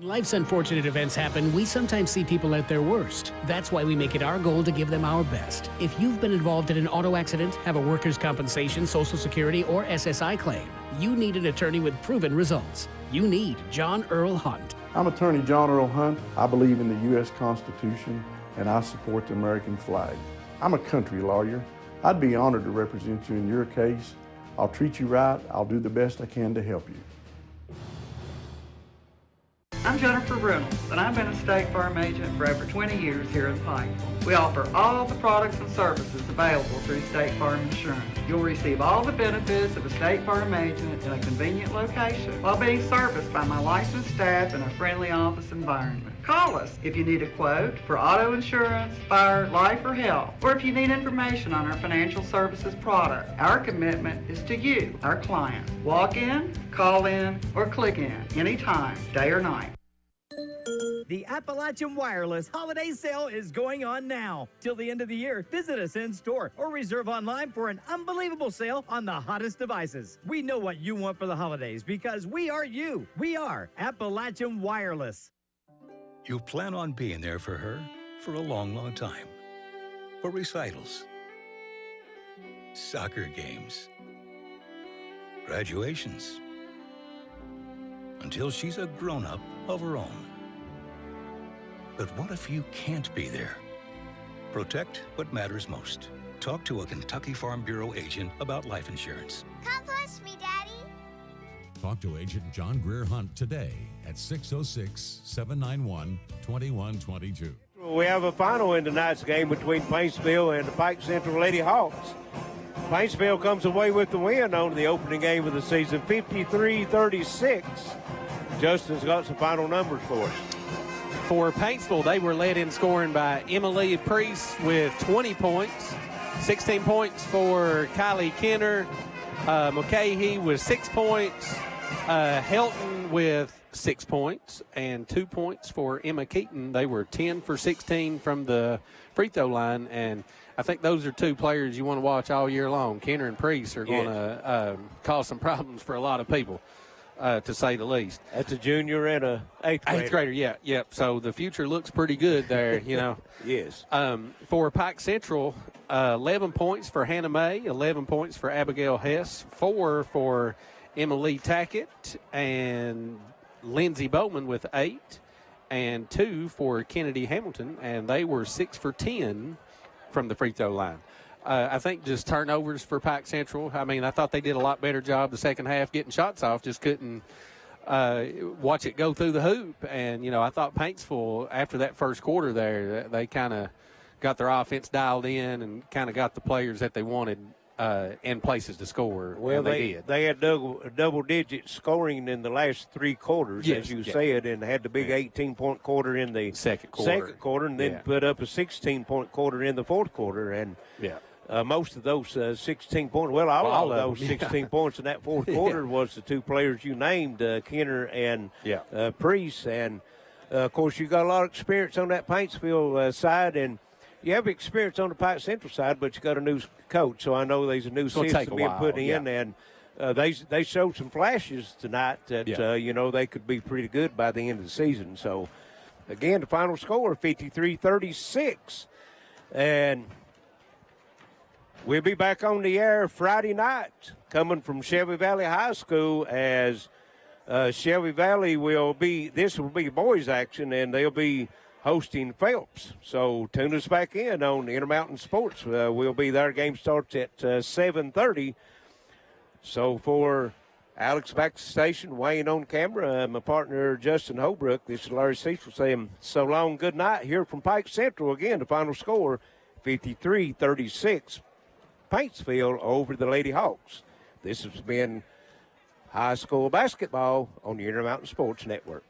When life's unfortunate events happen, we sometimes see people at their worst. That's why we make it our goal to give them our best. If you've been involved in an auto accident, have a workers' compensation, Social Security, or SSI claim, you need an attorney with proven results. You need John Earl Hunt. I'm Attorney John Earl Hunt. I believe in the U.S. Constitution, and I support the American flag. I'm a country lawyer. I'd be honored to represent you in your case. I'll treat you right. I'll do the best I can to help you. I'm Jennifer Reynolds, and I've been a State Farm agent for over 20 years here in Pikeville. We offer all the products and services available through State Farm Insurance. You'll receive all the benefits of a State Farm agent in a convenient location while being serviced by my licensed staff in a friendly office environment. Call us if you need a quote for auto insurance, fire, life, or health, or if you need information on our financial services product. Our commitment is to you, our client. Walk in, call in, or click in anytime, day or night. The Appalachian Wireless Holiday Sale is going on now. Till the end of the year, visit us in store or reserve online for an unbelievable sale on the hottest devices. We know what you want for the holidays because we are you. We are Appalachian Wireless. You plan on being there for her for a long, long time. For recitals, soccer games, graduations, until she's a grown-up of her own. But what if you can't be there? Protect what matters most. Talk to a Kentucky Farm Bureau agent about life insurance. Come push me, Daddy. Talk to Agent John Greer Hunt today at 606-791-2122. We have a final in tonight's game between Paintsville and the Pike Central Lady Hawks. Paintsville comes away with the win on the opening game of the season, 53-36. Justin's got some final numbers for us. For Paintsville, they were led in scoring by Emily Priest with 20 points, 16 points for Kylie Kenner, McCahey with 6 points, Helton with 6 points, and 2 points for Emma Keaton. They were 10 for 16 from the free throw line, and I think those are two players you want to watch all year long. Kenner and Priest are going to cause some problems for a lot of people. To say the least. That's a junior and a eighth grader. Eighth grader, yeah. So the future looks pretty good there, you know. Yes. For Pike Central, 11 points for Hannah May, 11 points for Abigail Hess, 4 for Emily Tackett, and Lindsay Bowman with 8, and 2 for Kennedy Hamilton, and they were 6 for 10 from the free throw line. I think just turnovers for Pike Central. I mean, I thought they did a lot better job the second half getting shots off, just couldn't watch it go through the hoop. And, you know, I thought Paintsville, after that first quarter there, they kind of got their offense dialed in and kind of got the players that they wanted in places to score. Well, they did. They had double-digit scoring in the last 3 quarters, as you said, and had the big 18-point quarter in the second quarter, and then put up a 16-point quarter in the fourth quarter. And most of those 16-point, all of those 16 points in that fourth quarter was the two players you named, Kenner and Priest. And, of course, you got a lot of experience on that Paintsville side, and you have experience on the Pike Central side, but you got a new coach, so I know there's a new system being put in, and they showed some flashes tonight that, you know, they could be pretty good by the end of the season. So, again, the final score, 53-36. And we'll be back on the air Friday night coming from Shelby Valley High School as Shelby Valley this will be boys action, and they'll be hosting Phelps. So tune us back in on Intermountain Sports. We'll be there. Game starts at 7:30. So for Alex back to the station, Wayne on camera, my partner Justin Holbrook, this is Larry Cecil saying so long, good night here from Pike Central. Again, the final score, 53-36. Paintsville over the Lady Hawks. This has been high school basketball on the Intermountain Sports Network.